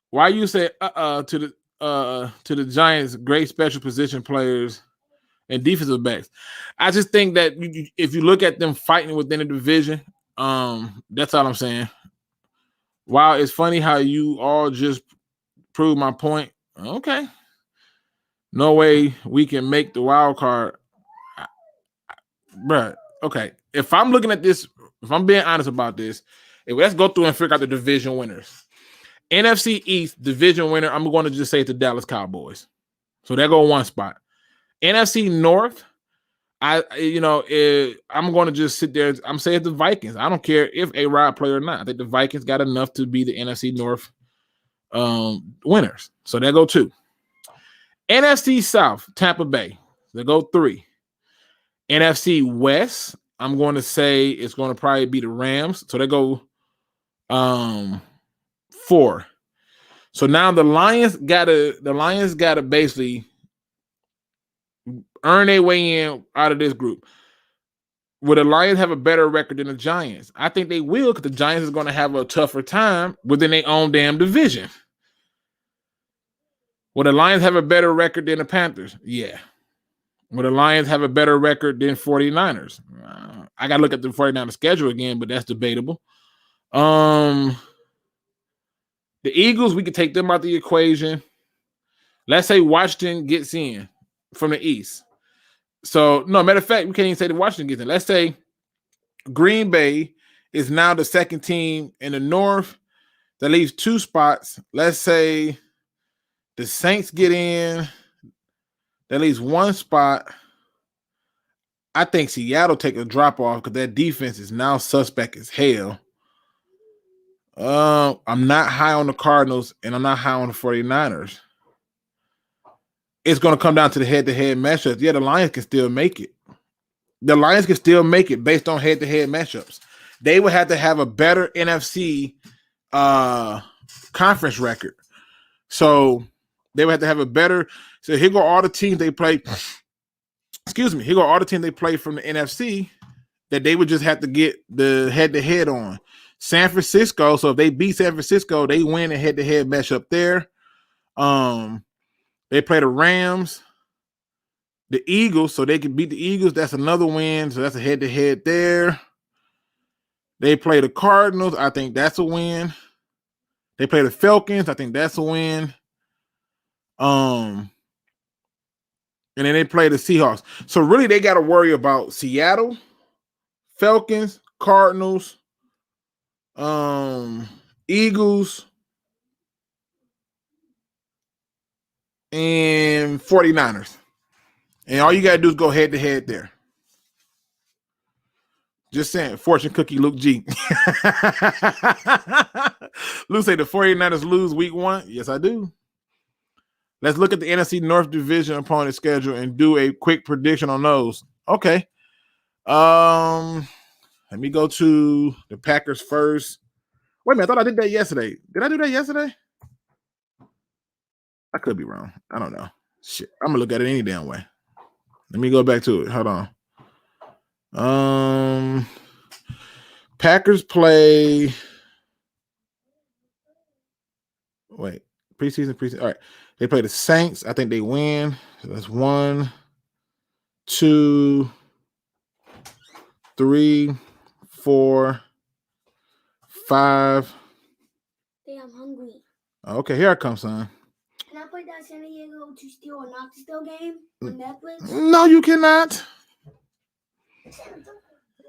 Why you say to the Giants, great special position players and defensive backs. I just think that if you look at them fighting within the division, that's all I'm saying. Wow, it's funny how you all just proved my point. Okay. No way we can make the wild card. Bruh, okay. If I'm looking at this, if I'm being honest about this, let's go through and figure out the division winners. NFC East division winner, I'm going to just say it's the Dallas Cowboys. So there go one spot. NFC North, I'm going to just sit there. I'm saying the Vikings. I don't care if A-Rod play or not. I think the Vikings got enough to be the NFC North winners. So there go 2. NFC South, Tampa Bay. There go 3. NFC West, I'm going to say it's going to probably be the Rams. So there go 4. So now the Lions gotta basically earn their way in out of this group. Will the Lions have a better record than the Giants? I think they will, because the Giants is going to have a tougher time within their own damn division. Will the Lions have a better record than the Panthers? Yeah. Will the Lions have a better record than 49ers? I got to look at the 49ers schedule again, but that's debatable. The Eagles, we could take them out the equation. Let's say Washington gets in from the East. So, no, matter of fact, we can't even say that Washington gets in. Let's say Green Bay is now the second team in the North. That leaves 2 spots. Let's say the Saints get in. That leaves 1 spot. I think Seattle take a drop off because that defense is now suspect as hell. I'm not high on the Cardinals, and I'm not high on the 49ers. It's going to come down to the head-to-head matchups. Yeah, the Lions can still make it. The Lions can still make it based on head-to-head matchups. They would have to have a better NFC conference record. So they would have to have a better. So here go all the teams they play. Excuse me. Here go all the teams they play from the NFC that they would just have to get the head-to-head on. San Francisco. So if they beat San Francisco, they win a head-to-head matchup there. They play the Rams, the Eagles, so they can beat the Eagles. That's another win. So that's a head-to-head there. They play the Cardinals. I think that's a win. They play the Falcons. I think that's a win. And then they play the Seahawks. So really they got to worry about Seattle, Falcons, Cardinals, Eagles, and 49ers. And all you got to do is go head-to-head there. Just saying. Fortune cookie Luke G. Luke say the 49ers lose week 1. Yes, I do. Let's look at the NFC North division opponent schedule and do a quick prediction on those. Okay. Let me go to the Packers first. Wait a minute. I thought I did that yesterday. Did I do that yesterday? I could be wrong. I don't know. Shit. I'm going to look at it any damn way. Let me go back to it. Hold on. Packers play. Wait. Preseason. All right. They play the Saints. I think they win. So that's 1, 2, 3, 4, 5.
Hey, I'm hungry.
Okay, here I come, son.
Can I put that San Diego to steal or not to steal game on Netflix?
No, you cannot.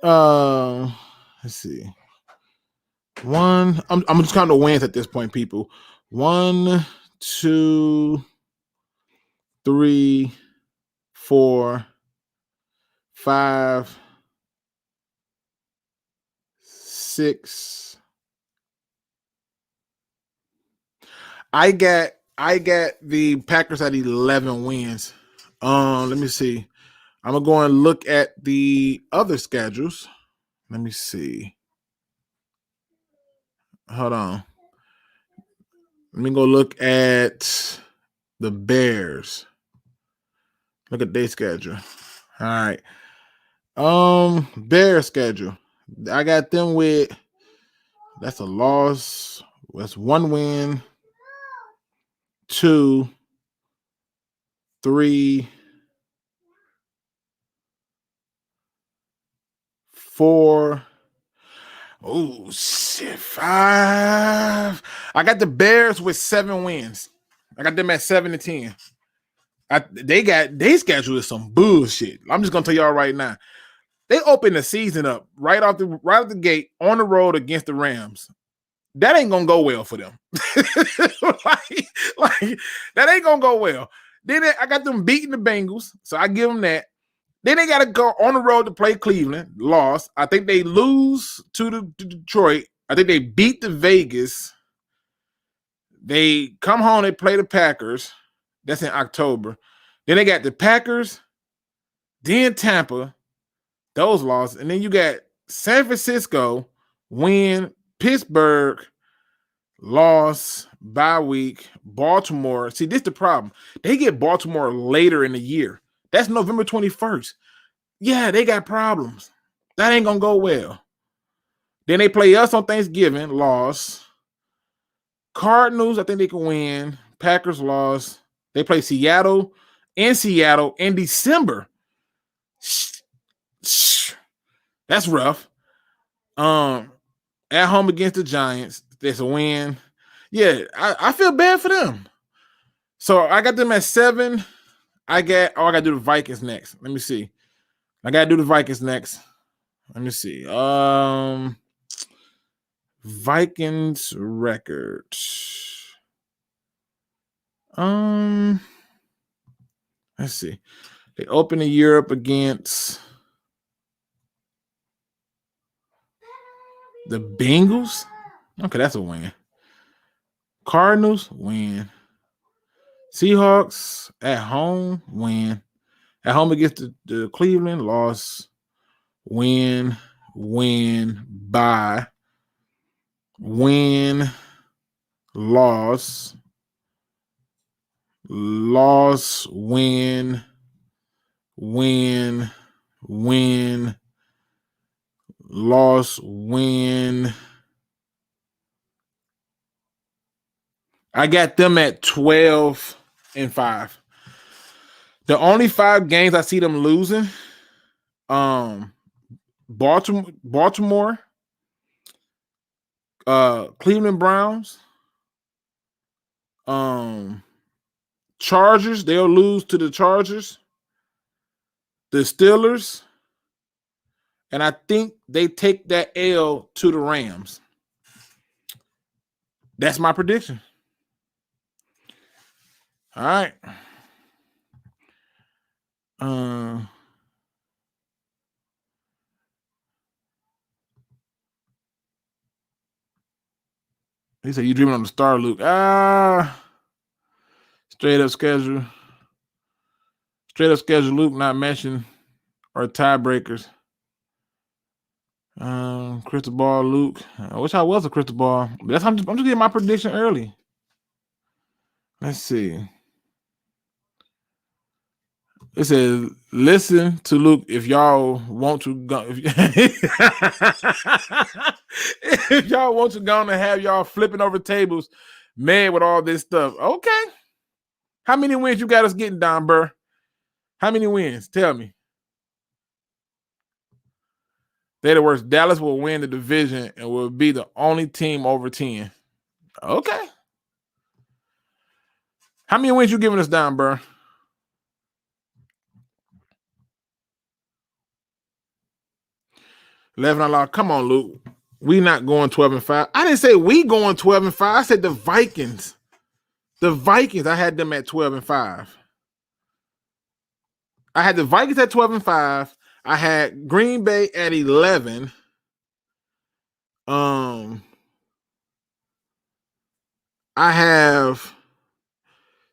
Let's see. I'm just counting the wins at this point, people. 1, 2, 3, 4, 5, 6. I got the Packers at 11 wins. Let me see. I'm gonna go and look at the other schedules. Let me see. Hold on. Let me go look at the Bears. Look at their schedule. All right. Bears schedule. I got them with, that's a loss. That's 1 win. 2, 3, 4. Oh shit, 5. I got the Bears with 7 wins. I got them at 7-10. They schedule is some bullshit. I'm just gonna tell y'all right now. They opened the season up right off the gate on the road against the Rams. That ain't gonna go well for them. like that ain't gonna go well. Then I got them beating the Bengals, so I give them that. Then they got to go on the road to play Cleveland. Lost. I think they lose to Detroit. I think they beat the Vegas. They come home. They play the Packers. That's in October. Then they got the Packers. Then Tampa. Those losses. And then you got San Francisco, win. Pittsburgh, loss, bye week. Baltimore. See, this is the problem. They get Baltimore later in the year. That's November 21st. Yeah, they got problems. That ain't going to go well. Then they play us on Thanksgiving, loss. Cardinals, I think they can win. Packers, loss. They play Seattle in December. That's rough. At home against the Giants, that's a win. Yeah, I feel bad for them. So I got them at 7. I got to do the Vikings next. Let me see. I got to do the Vikings next. Let me see. Vikings record. Let's see. They open the year up against the Bengals. Okay, that's a win. Cardinals, win. Seahawks at home, win. At home against the Cleveland, loss. Win, bye. Win, loss. Loss, win, loss, win. I got them at 12-5. The only 5 games I see them losing, Baltimore, Cleveland Browns, Chargers, they'll lose to the Chargers, the Steelers, and I think they take that L to the Rams. That's my prediction. All right. He said, "You dreaming on the star, Luke?" Straight up schedule, Luke, not mentioned, or tiebreakers. Crystal ball, Luke. I wish I was a crystal ball. But I'm just getting my prediction early. Let's see. It says, "Listen to Luke if y'all want to go. If y'all want to go and have y'all flipping over tables, mad with all this stuff." Okay. How many wins you got us getting, Don Burr? How many wins? Tell me. They're the worst. Dallas will win the division and will be the only team over 10. Okay. How many wins you giving us down, bro? $11. Come on, Luke. We not going 12-5. I didn't say we going 12-5. I said the Vikings. The Vikings, I had them at 12-5. I had the Vikings at 12-5. I had Green Bay at 11. I have,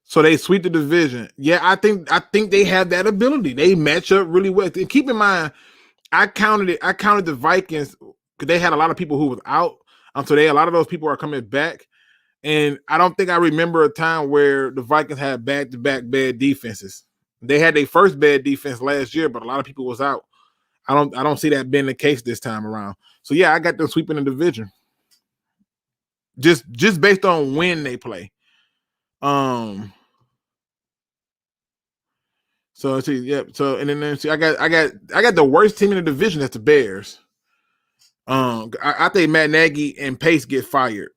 so they sweep the division. Yeah, I think they have that ability. They match up really well. And keep in mind, I counted the Vikings because they had a lot of people who was out. So a lot of those people are coming back. And I don't think I remember a time where the Vikings had back-to-back bad defenses. They had their first bad defense last year, but a lot of people was out. I don't see that being the case this time around. So yeah, I got them sweeping the division. Just based on when they play. So see, yeah. So and then see, I got the worst team in the division. That's the Bears. I think Matt Nagy and Pace get fired.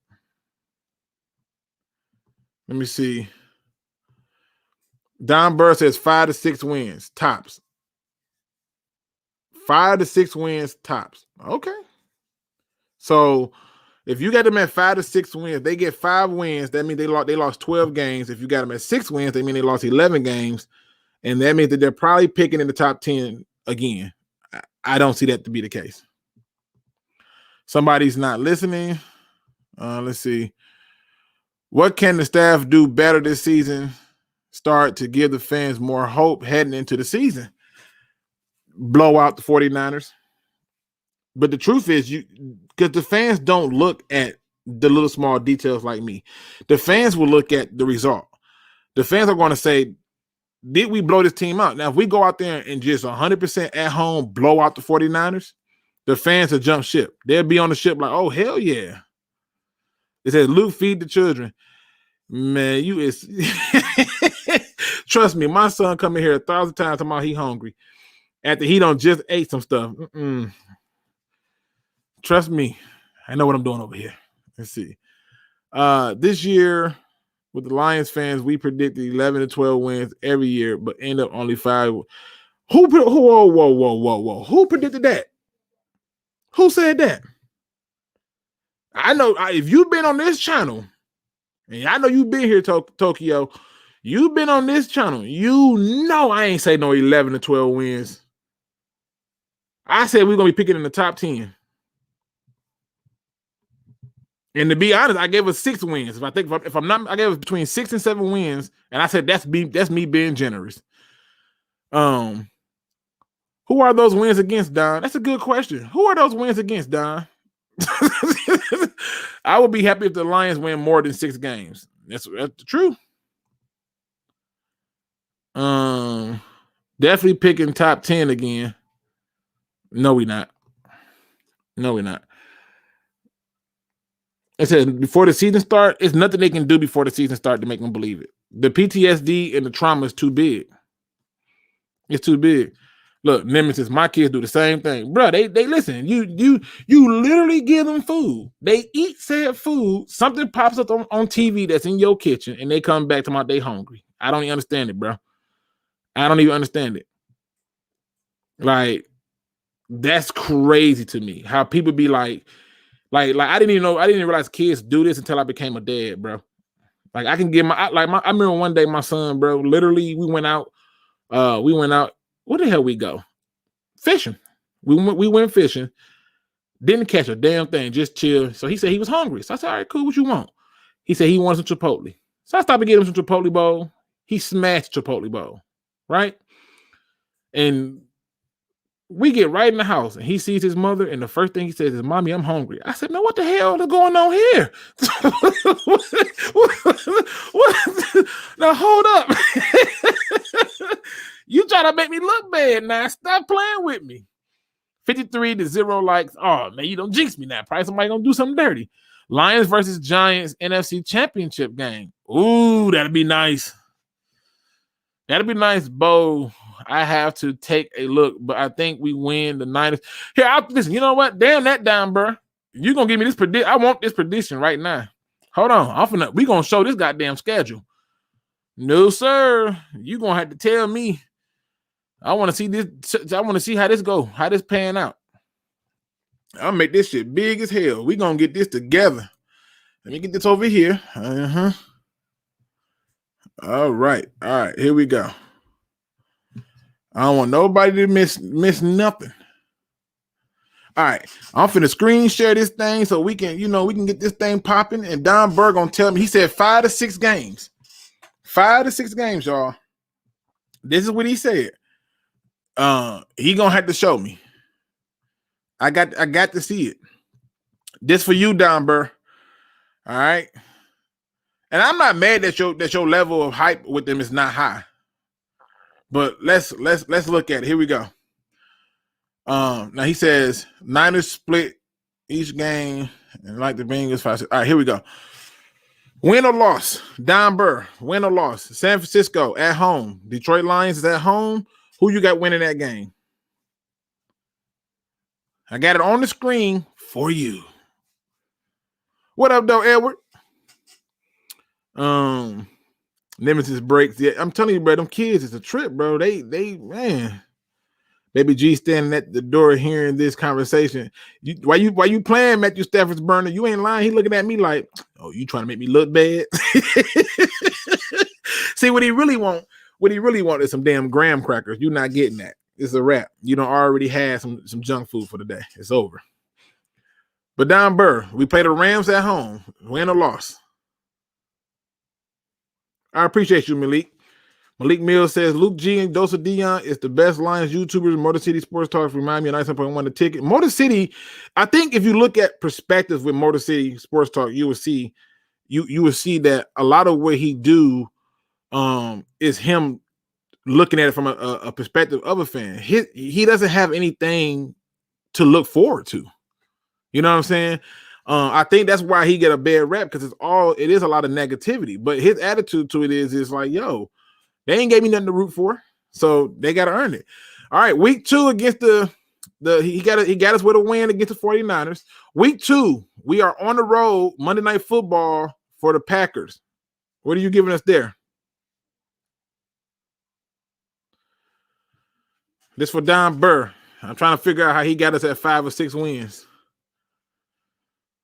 Let me see. Don Burr says 5 to 6 wins tops. 5 to 6 wins tops. Okay. So if you got them at 5 to 6 wins, they get 5 wins. That means they lost 12 games. If you got them at 6 wins, they mean they lost 11 games. And that means that they're probably picking in the top 10 again. I don't see that to be the case. Somebody's not listening. Let's see. What can the staff do better this season? Start to give the fans more hope heading into the season. Blow out the 49ers. But the truth is, because the fans don't look at the little small details like me. The fans will look at the result. The fans are going to say, did we blow this team out? Now, if we go out there and just 100% at home blow out the 49ers, the fans will jump ship. They'll be on the ship like, oh, hell yeah. It says, Luke, feed the children. Man, you is trust me, my son come in here 1,000 times talking about he hungry after he done just ate some stuff. Trust me, I know what I'm doing over here. Let's see. This year with the Lions fans, we predicted 11 to 12 wins every year, but end up only 5. Whoa. Who predicted that? Who said that? I know if you've been on this channel, and I know you've been here, Tokyo. You've been on this channel. You know I ain't say no 11 to 12 wins. I said we're going to be picking in the top 10. And to be honest, I gave us 6 wins. I gave us between 6 and 7 wins. And I said that's me being generous. Who are those wins against, Don? That's a good question. Who are those wins against, Don? I would be happy if the Lions win more than 6 games. That's true. Definitely picking top 10 again. No, we're not. It says before the season start, it's nothing they can do before the season start to make them believe it. The PTSD and the trauma is too big. It's too big. Look, Nemesis, my kids do the same thing. Bro, they listen. You literally give them food. They eat said food. Something pops up on TV that's in your kitchen, and they come back to my they hungry. I don't even understand it, bro. I don't even understand it. Like, that's crazy to me. How people be like I didn't realize kids do this until I became a dad, bro. Like I can get I remember one day my son, bro, literally we went out. Where the hell we go? Fishing. We went fishing. Didn't catch a damn thing. Just chill. So he said he was hungry. So I said, all right, cool. What you want? He said he wanted some Chipotle. So I stopped to get him some Chipotle bowl. He smashed Chipotle bowl. Right? And we get right in the house and he sees his mother and the first thing he says is, Mommy, I'm hungry. I said, no, what the hell is going on here? Now hold up. You try to make me look bad now. Stop playing with me. 53 to 0 likes. Oh, man, you don't jinx me now. Probably somebody gonna do something dirty. Lions versus Giants NFC Championship game. Ooh, that'd be nice. That'd be nice, Bo. I have to take a look, but I think we win the Niners. Here, listen, you know what? Damn that down, bro. You're gonna give me this prediction. I want this prediction right now. Hold on. We're gonna show this goddamn schedule. No, sir. You gonna have to tell me. I want to see this. I want to see how this go. How this pan out. I'll make this shit big as hell. We gonna get this together. Let me get this over here. All right. Here we go. I don't want nobody to miss nothing. All right, I'm finna screen share this thing so we can get this thing popping. And Don Berg gonna tell me, he said 5 to 6 games. 5 to 6 games, y'all. This is what he said. He gonna have to show me. I got to see it. This for you, Don Berg. All right. And I'm not mad that your level of hype with them is not high. But let's look at it. Here we go. Now he says Niners split each game and like the Bengals 5-6. All right, here we go. Win or loss, Don Burr. Win or loss, San Francisco at home. Detroit Lions is at home. Who you got winning that game? I got it on the screen for you. What up, though, Edward? Nemesis breaks. Yeah, I'm telling you, bro, them kids, it's a trip, bro. They man. Baby G standing at the door hearing this conversation. Why you playing Matthew Stafford's burner? You ain't lying. He looking at me like, oh, you trying to make me look bad? See, what he really want is some damn graham crackers. You're not getting that. It's a wrap. You don't already have some junk food for the day. It's over. But Don Burr, we play the Rams at home. Win or loss. I appreciate you, Malik. Malik Mills says, Luke G and Dosa Dion is the best Lions YouTubers. Motor City Sports Talk remind me of 97.1 the ticket. Motor City, I think if you look at perspectives with Motor City Sports Talk, you will see that a lot of what he do is him looking at it from a perspective of a fan. He doesn't have anything to look forward to. You know what I'm saying? I think that's why he get a bad rap, because it is a lot of negativity. But his attitude to it is like, yo, they ain't gave me nothing to root for, so they got to earn it. All right, week 2 against he got us with a win against the 49ers. Week 2, we are on the road, Monday Night Football for the Packers. What are you giving us there? This for Don Burr. I'm trying to figure out how he got us at 5 or 6 wins.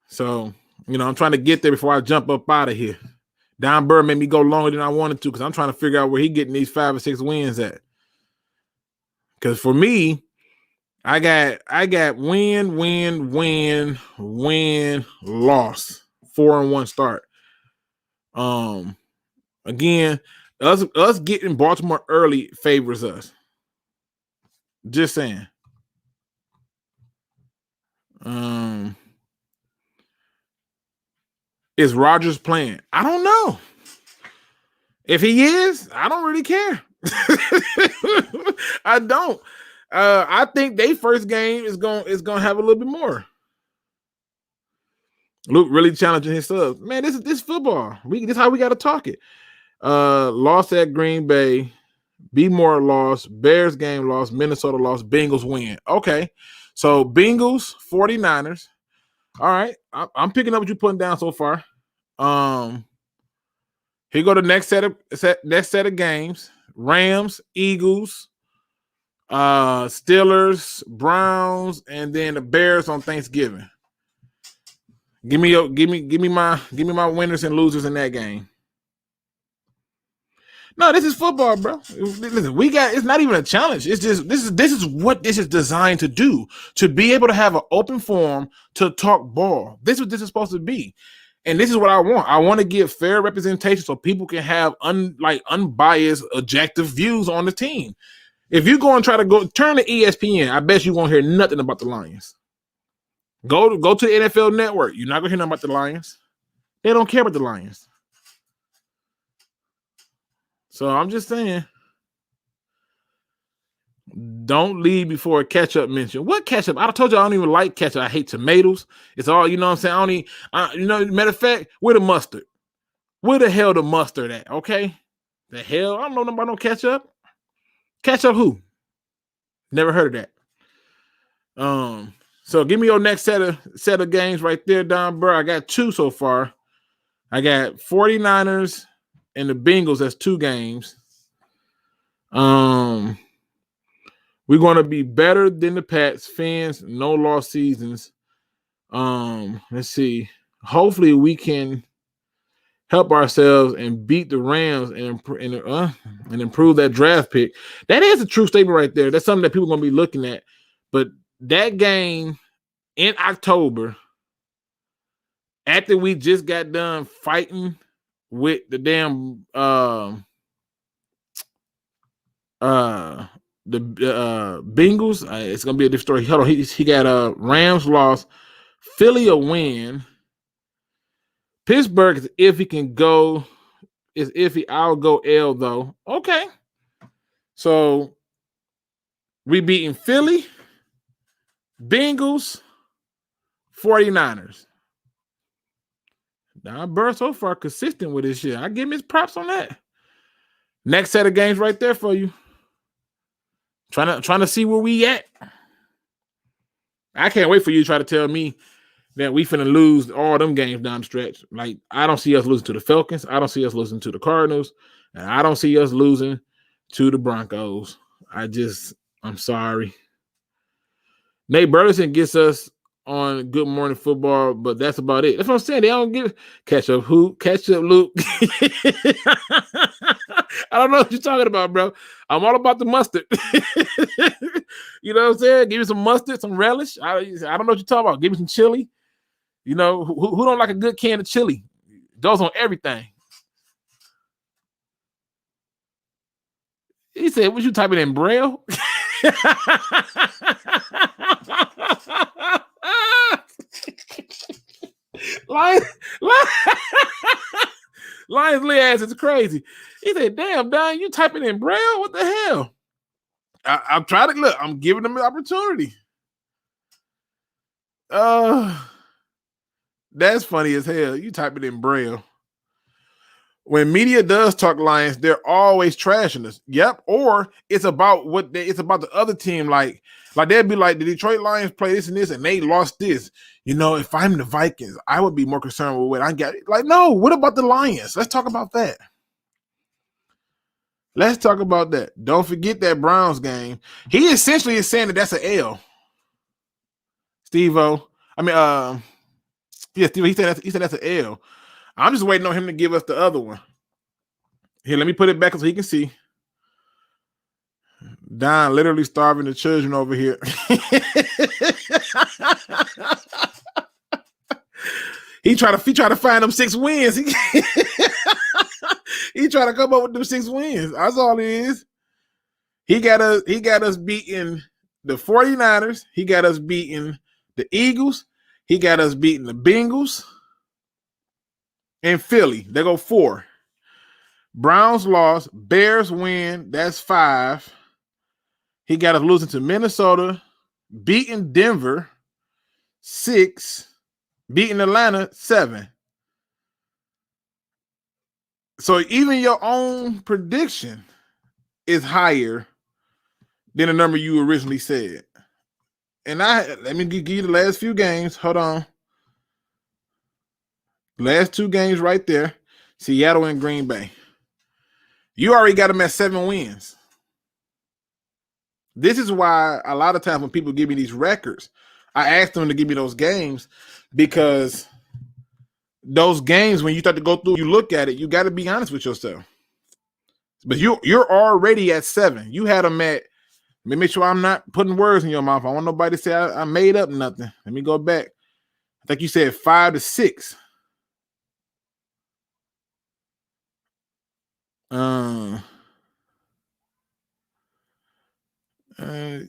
So, I'm trying to get there before I jump up out of here. Don Burr made me go longer than I wanted to because I'm trying to figure out where he getting these 5 or 6 wins at. Because for me, I got win, loss, 4-1 start. Again, us getting Baltimore early favors us. Just saying. Is Rodgers playing? I don't know. If he is, I don't really care. I don't. I think their first game is going to have a little bit more. Luke really challenging his subs. Man, this football. This is how we got to talk it. Lost at Green Bay. Be more lost. Bears game lost. Minnesota lost. Bengals win. Okay. So Bengals, 49ers. All right. I'm picking up what you're putting down so far. Here go the next set of games. Rams, Eagles, Steelers, Browns, and then the Bears on Thanksgiving. Give me my winners and losers in that game. No, this is football, bro. Listen, it's not even a challenge. It's just this is what this is designed to do, to be able to have an open forum to talk ball. This is what this is supposed to be. And this is what I want. I want to give fair representation so people can have unbiased, objective views on the team. If you go and try to turn to ESPN, I bet you won't hear nothing about the Lions. Go to the NFL Network. You're not going to hear nothing about the Lions. They don't care about the Lions. So I'm just saying, don't leave before a ketchup mention. What ketchup? I told you I don't even like ketchup. I hate tomatoes. It's all, you know what I'm saying? Matter of fact, where the mustard? Where the hell the mustard at? Okay? The hell? I don't know nothing about no ketchup. Ketchup who? Never heard of that. So give me your next set of games right there, Don Burr. I got 2 so far. I got 49ers and the Bengals. That's 2 games. We're going to be better than the Pats. Fans, no lost seasons. Let's see. Hopefully we can help ourselves and beat the Rams and improve that draft pick. That is a true statement right there. That's something that people are going to be looking at. But that game in October, after we just got done fighting with the damn Bengals, it's gonna be a different story. Hold on, he got Rams loss, Philly a win. Pittsburgh is if he can go, is iffy. I'll go L though. Okay, so we beating Philly, Bengals, 49ers. Now, Burr so far consistent with this shit. I give him his props on that. Next set of games right there for you. Trying to see where we at. I can't wait for you to try to tell me that we finna lose all them games down the stretch. Like, I don't see us losing to the Falcons. I don't see us losing to the Cardinals. And I don't see us losing to the Broncos. I'm sorry. Nate Burleson gets us on Good Morning Football, but that's about it. That's what I'm saying. They don't give catch up Luke. I don't know what you're talking about, bro. I'm all about the mustard. You know what I'm saying? Give me some mustard, some relish. I don't know what you're talking about. Give me some chili. You know, who don't like a good can of chili? Those on everything. He said, "What you typing in Braille?" Lions Lee ass is crazy. He said, "Damn, Don, you typing in Braille? What the hell?" I'm trying to look. I'm giving them an opportunity. That's funny as hell. You typing in Braille. When media does talk Lions, they're always trashing us. Yep. Or it's about it's about the other team. Like they'd be like, the Detroit Lions play this and this, and they lost this. You know, if I'm the Vikings, I would be more concerned with what I got. Like, no, what about the Lions? Let's talk about that. Let's talk about that. Don't forget that Browns game. He essentially is saying that that's an L. Steve-O. Yeah, Steve, he said that's an L. I'm just waiting on him to give us the other one. Here, let me put it back so he can see. Don literally starving the children over here. He try to find them 6 wins. He try to come up with them 6 wins. That's all it is. He got us beating the 49ers. He got us beating the Eagles. He got us beating the Bengals. And Philly. They go 4. Browns lost. Bears win. That's 5. He got us losing to Minnesota. Beating Denver. 6. Beating Atlanta. 7. So even your own prediction is higher than the number you originally said. And let me give you the last few games. Hold on. Last 2 games right there. Seattle and Green Bay. You already got them at 7 wins. This is why a lot of times when people give me these records, I ask them to give me those games, because those games, when you start to go through, you look at it, you got to be honest with yourself. But you're already at 7. You had them at, let me make sure I'm not putting words in your mouth. I don't want nobody to say I made up nothing. Let me go back. I think you said 5 to 6.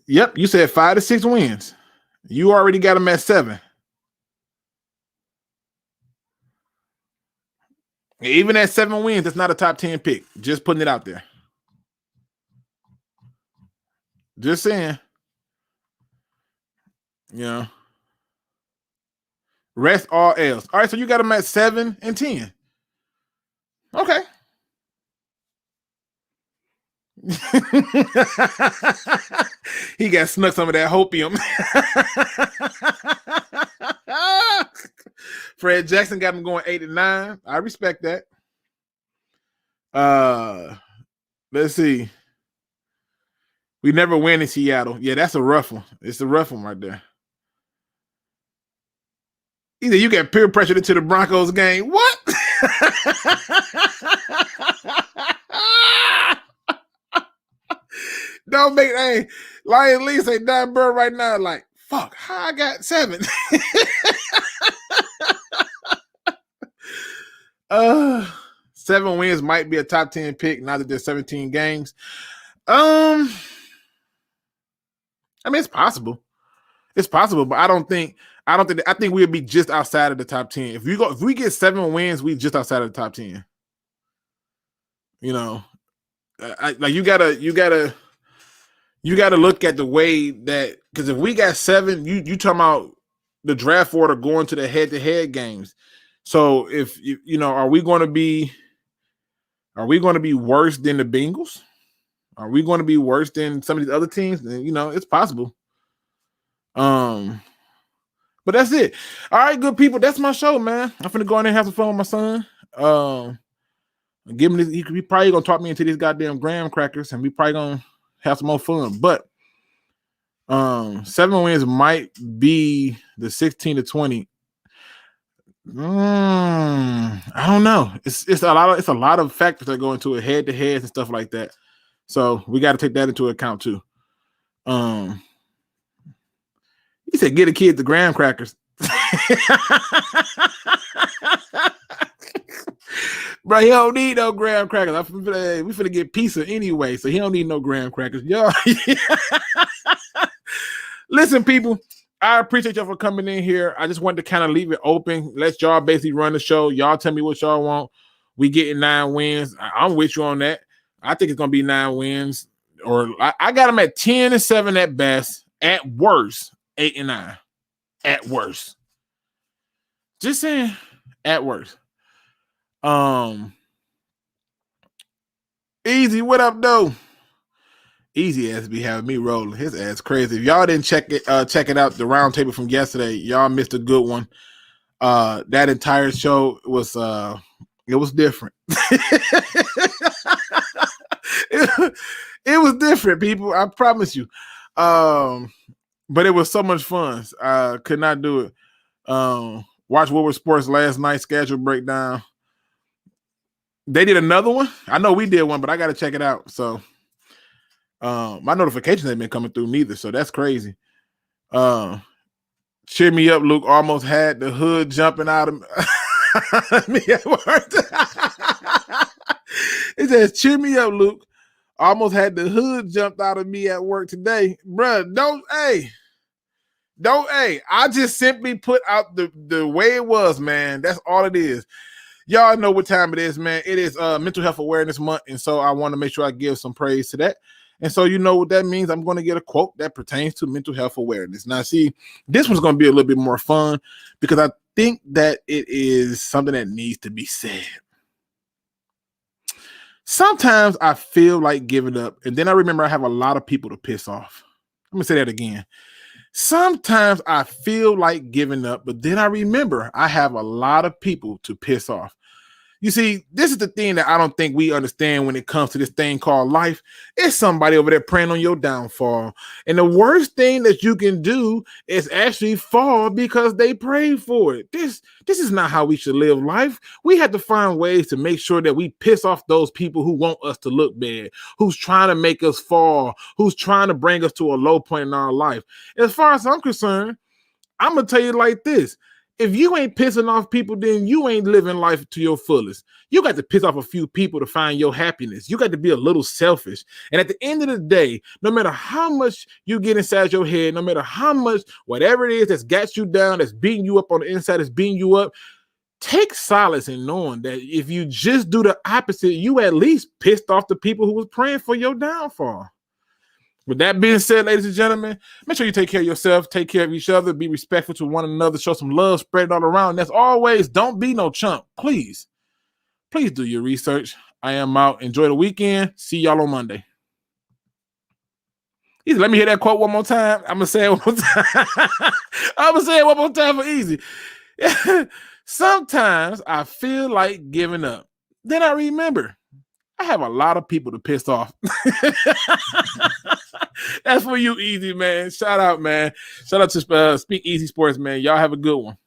Yep, you said 5 to 6 wins. You already got them at 7. Even at 7 wins, that's not a top 10 pick. Just putting it out there. Just saying. You know. Rest all else. All right, so you got them at 7 and 10. Okay. He got snuck some of that hopium. Fred Jackson got him going 8 and 9. I respect that. Let's see. We never win in Seattle. Yeah, that's a rough one. It's a rough one right there. Either you get peer pressured into the Broncos game. What? Don't make Lion Lee say Don Burr right now. Like, fuck, how I got 7? 7 wins might be a top 10 pick now that there's 17 games. I mean, it's possible. It's possible, but I think we'll be just outside of the top 10. If we get 7 wins, we just outside of the top 10. You know, you gotta look at the way that, because if we got 7, you talking about the draft order going to the head-to-head games. So if are we going to be worse than the Bengals? Are we going to be worse than some of these other teams? It's possible. But that's it. All right, good people. That's my show, man. I'm finna go in there and have some fun with my son. Give him this. He probably gonna talk me into these goddamn graham crackers, and we probably gonna have some more fun. But 7 wins might be the 16-20. I don't know. It's a lot of factors that go into it, head to heads and stuff like that. So we got to take that into account too. He said, "Get a kid the graham crackers." Bro, he don't need no graham crackers. We finna get pizza anyway, so he don't need no graham crackers. Y'all. Listen, people, I appreciate y'all for coming in here. I just wanted to kind of leave it open. Let y'all basically run the show. Y'all tell me what y'all want. We getting 9 wins. I'm with you on that. I think it's gonna be 9 wins, or I got them at 10-7 at best. At worst, 8-9. At worst. Just saying, at worst. Easy, what up, though? Easy ass be having me rolling. His ass crazy. If y'all didn't check it out, the round table from yesterday, y'all missed a good one. That entire show was it was different. It was different, people. I promise you. But it was so much fun. I could not do it. Watch WriterWrong last night, schedule breakdown. They did another one. I know we did one, but I got to check it out. So my notifications ain't been coming through neither. So that's crazy. Cheer me up, Luke. Almost had the hood jumping out of me at work. It says, cheer me up, Luke. Almost had the hood jumped out of me at work today. Bruh, I just simply put out the way it was, man. That's all it is. Y'all know what time it is, man. It is Mental Health Awareness Month, and so I want to make sure I give some praise to that. And so you know what that means. I'm going to get a quote that pertains to mental health awareness. Now, see, this one's going to be a little bit more fun because I think that it is something that needs to be said. Sometimes I feel like giving up, and then I remember I have a lot of people to piss off. Let me say that again. Sometimes I feel like giving up, but then I remember I have a lot of people to piss off. You see, this is the thing that I don't think we understand when it comes to this thing called life. It's somebody over there preying on your downfall. And the worst thing that you can do is actually fall because they prayed for it. This is not how we should live life. We have to find ways to make sure that we piss off those people who want us to look bad, who's trying to make us fall, who's trying to bring us to a low point in our life. As far as I'm concerned, I'm going to tell you like this. If you ain't pissing off people, then you ain't living life to your fullest. You got to piss off a few people to find your happiness. You got to be a little selfish. And at the end of the day, no matter how much you get inside your head, no matter how much, whatever it is that's got you down, that's beating you up on the inside, that's beating you up, take solace in knowing that if you just do the opposite, you at least pissed off the people who was praying for your downfall. With that being said, ladies and gentlemen, make sure you take care of yourself, take care of each other, be respectful to one another, show some love, spread it all around. And as always, don't be no chump. Please do your research. I am out. Enjoy the weekend. See y'all on Monday. Easy, let me hear that quote one more time. I'm going to say it one more time. I'm going to say it one more time for Easy. Sometimes I feel like giving up. Then I remember I have a lot of people to piss off. That's for you, Easy, man. Shout out, man. Shout out to SpeakEZ Sports, man. Y'all have a good one.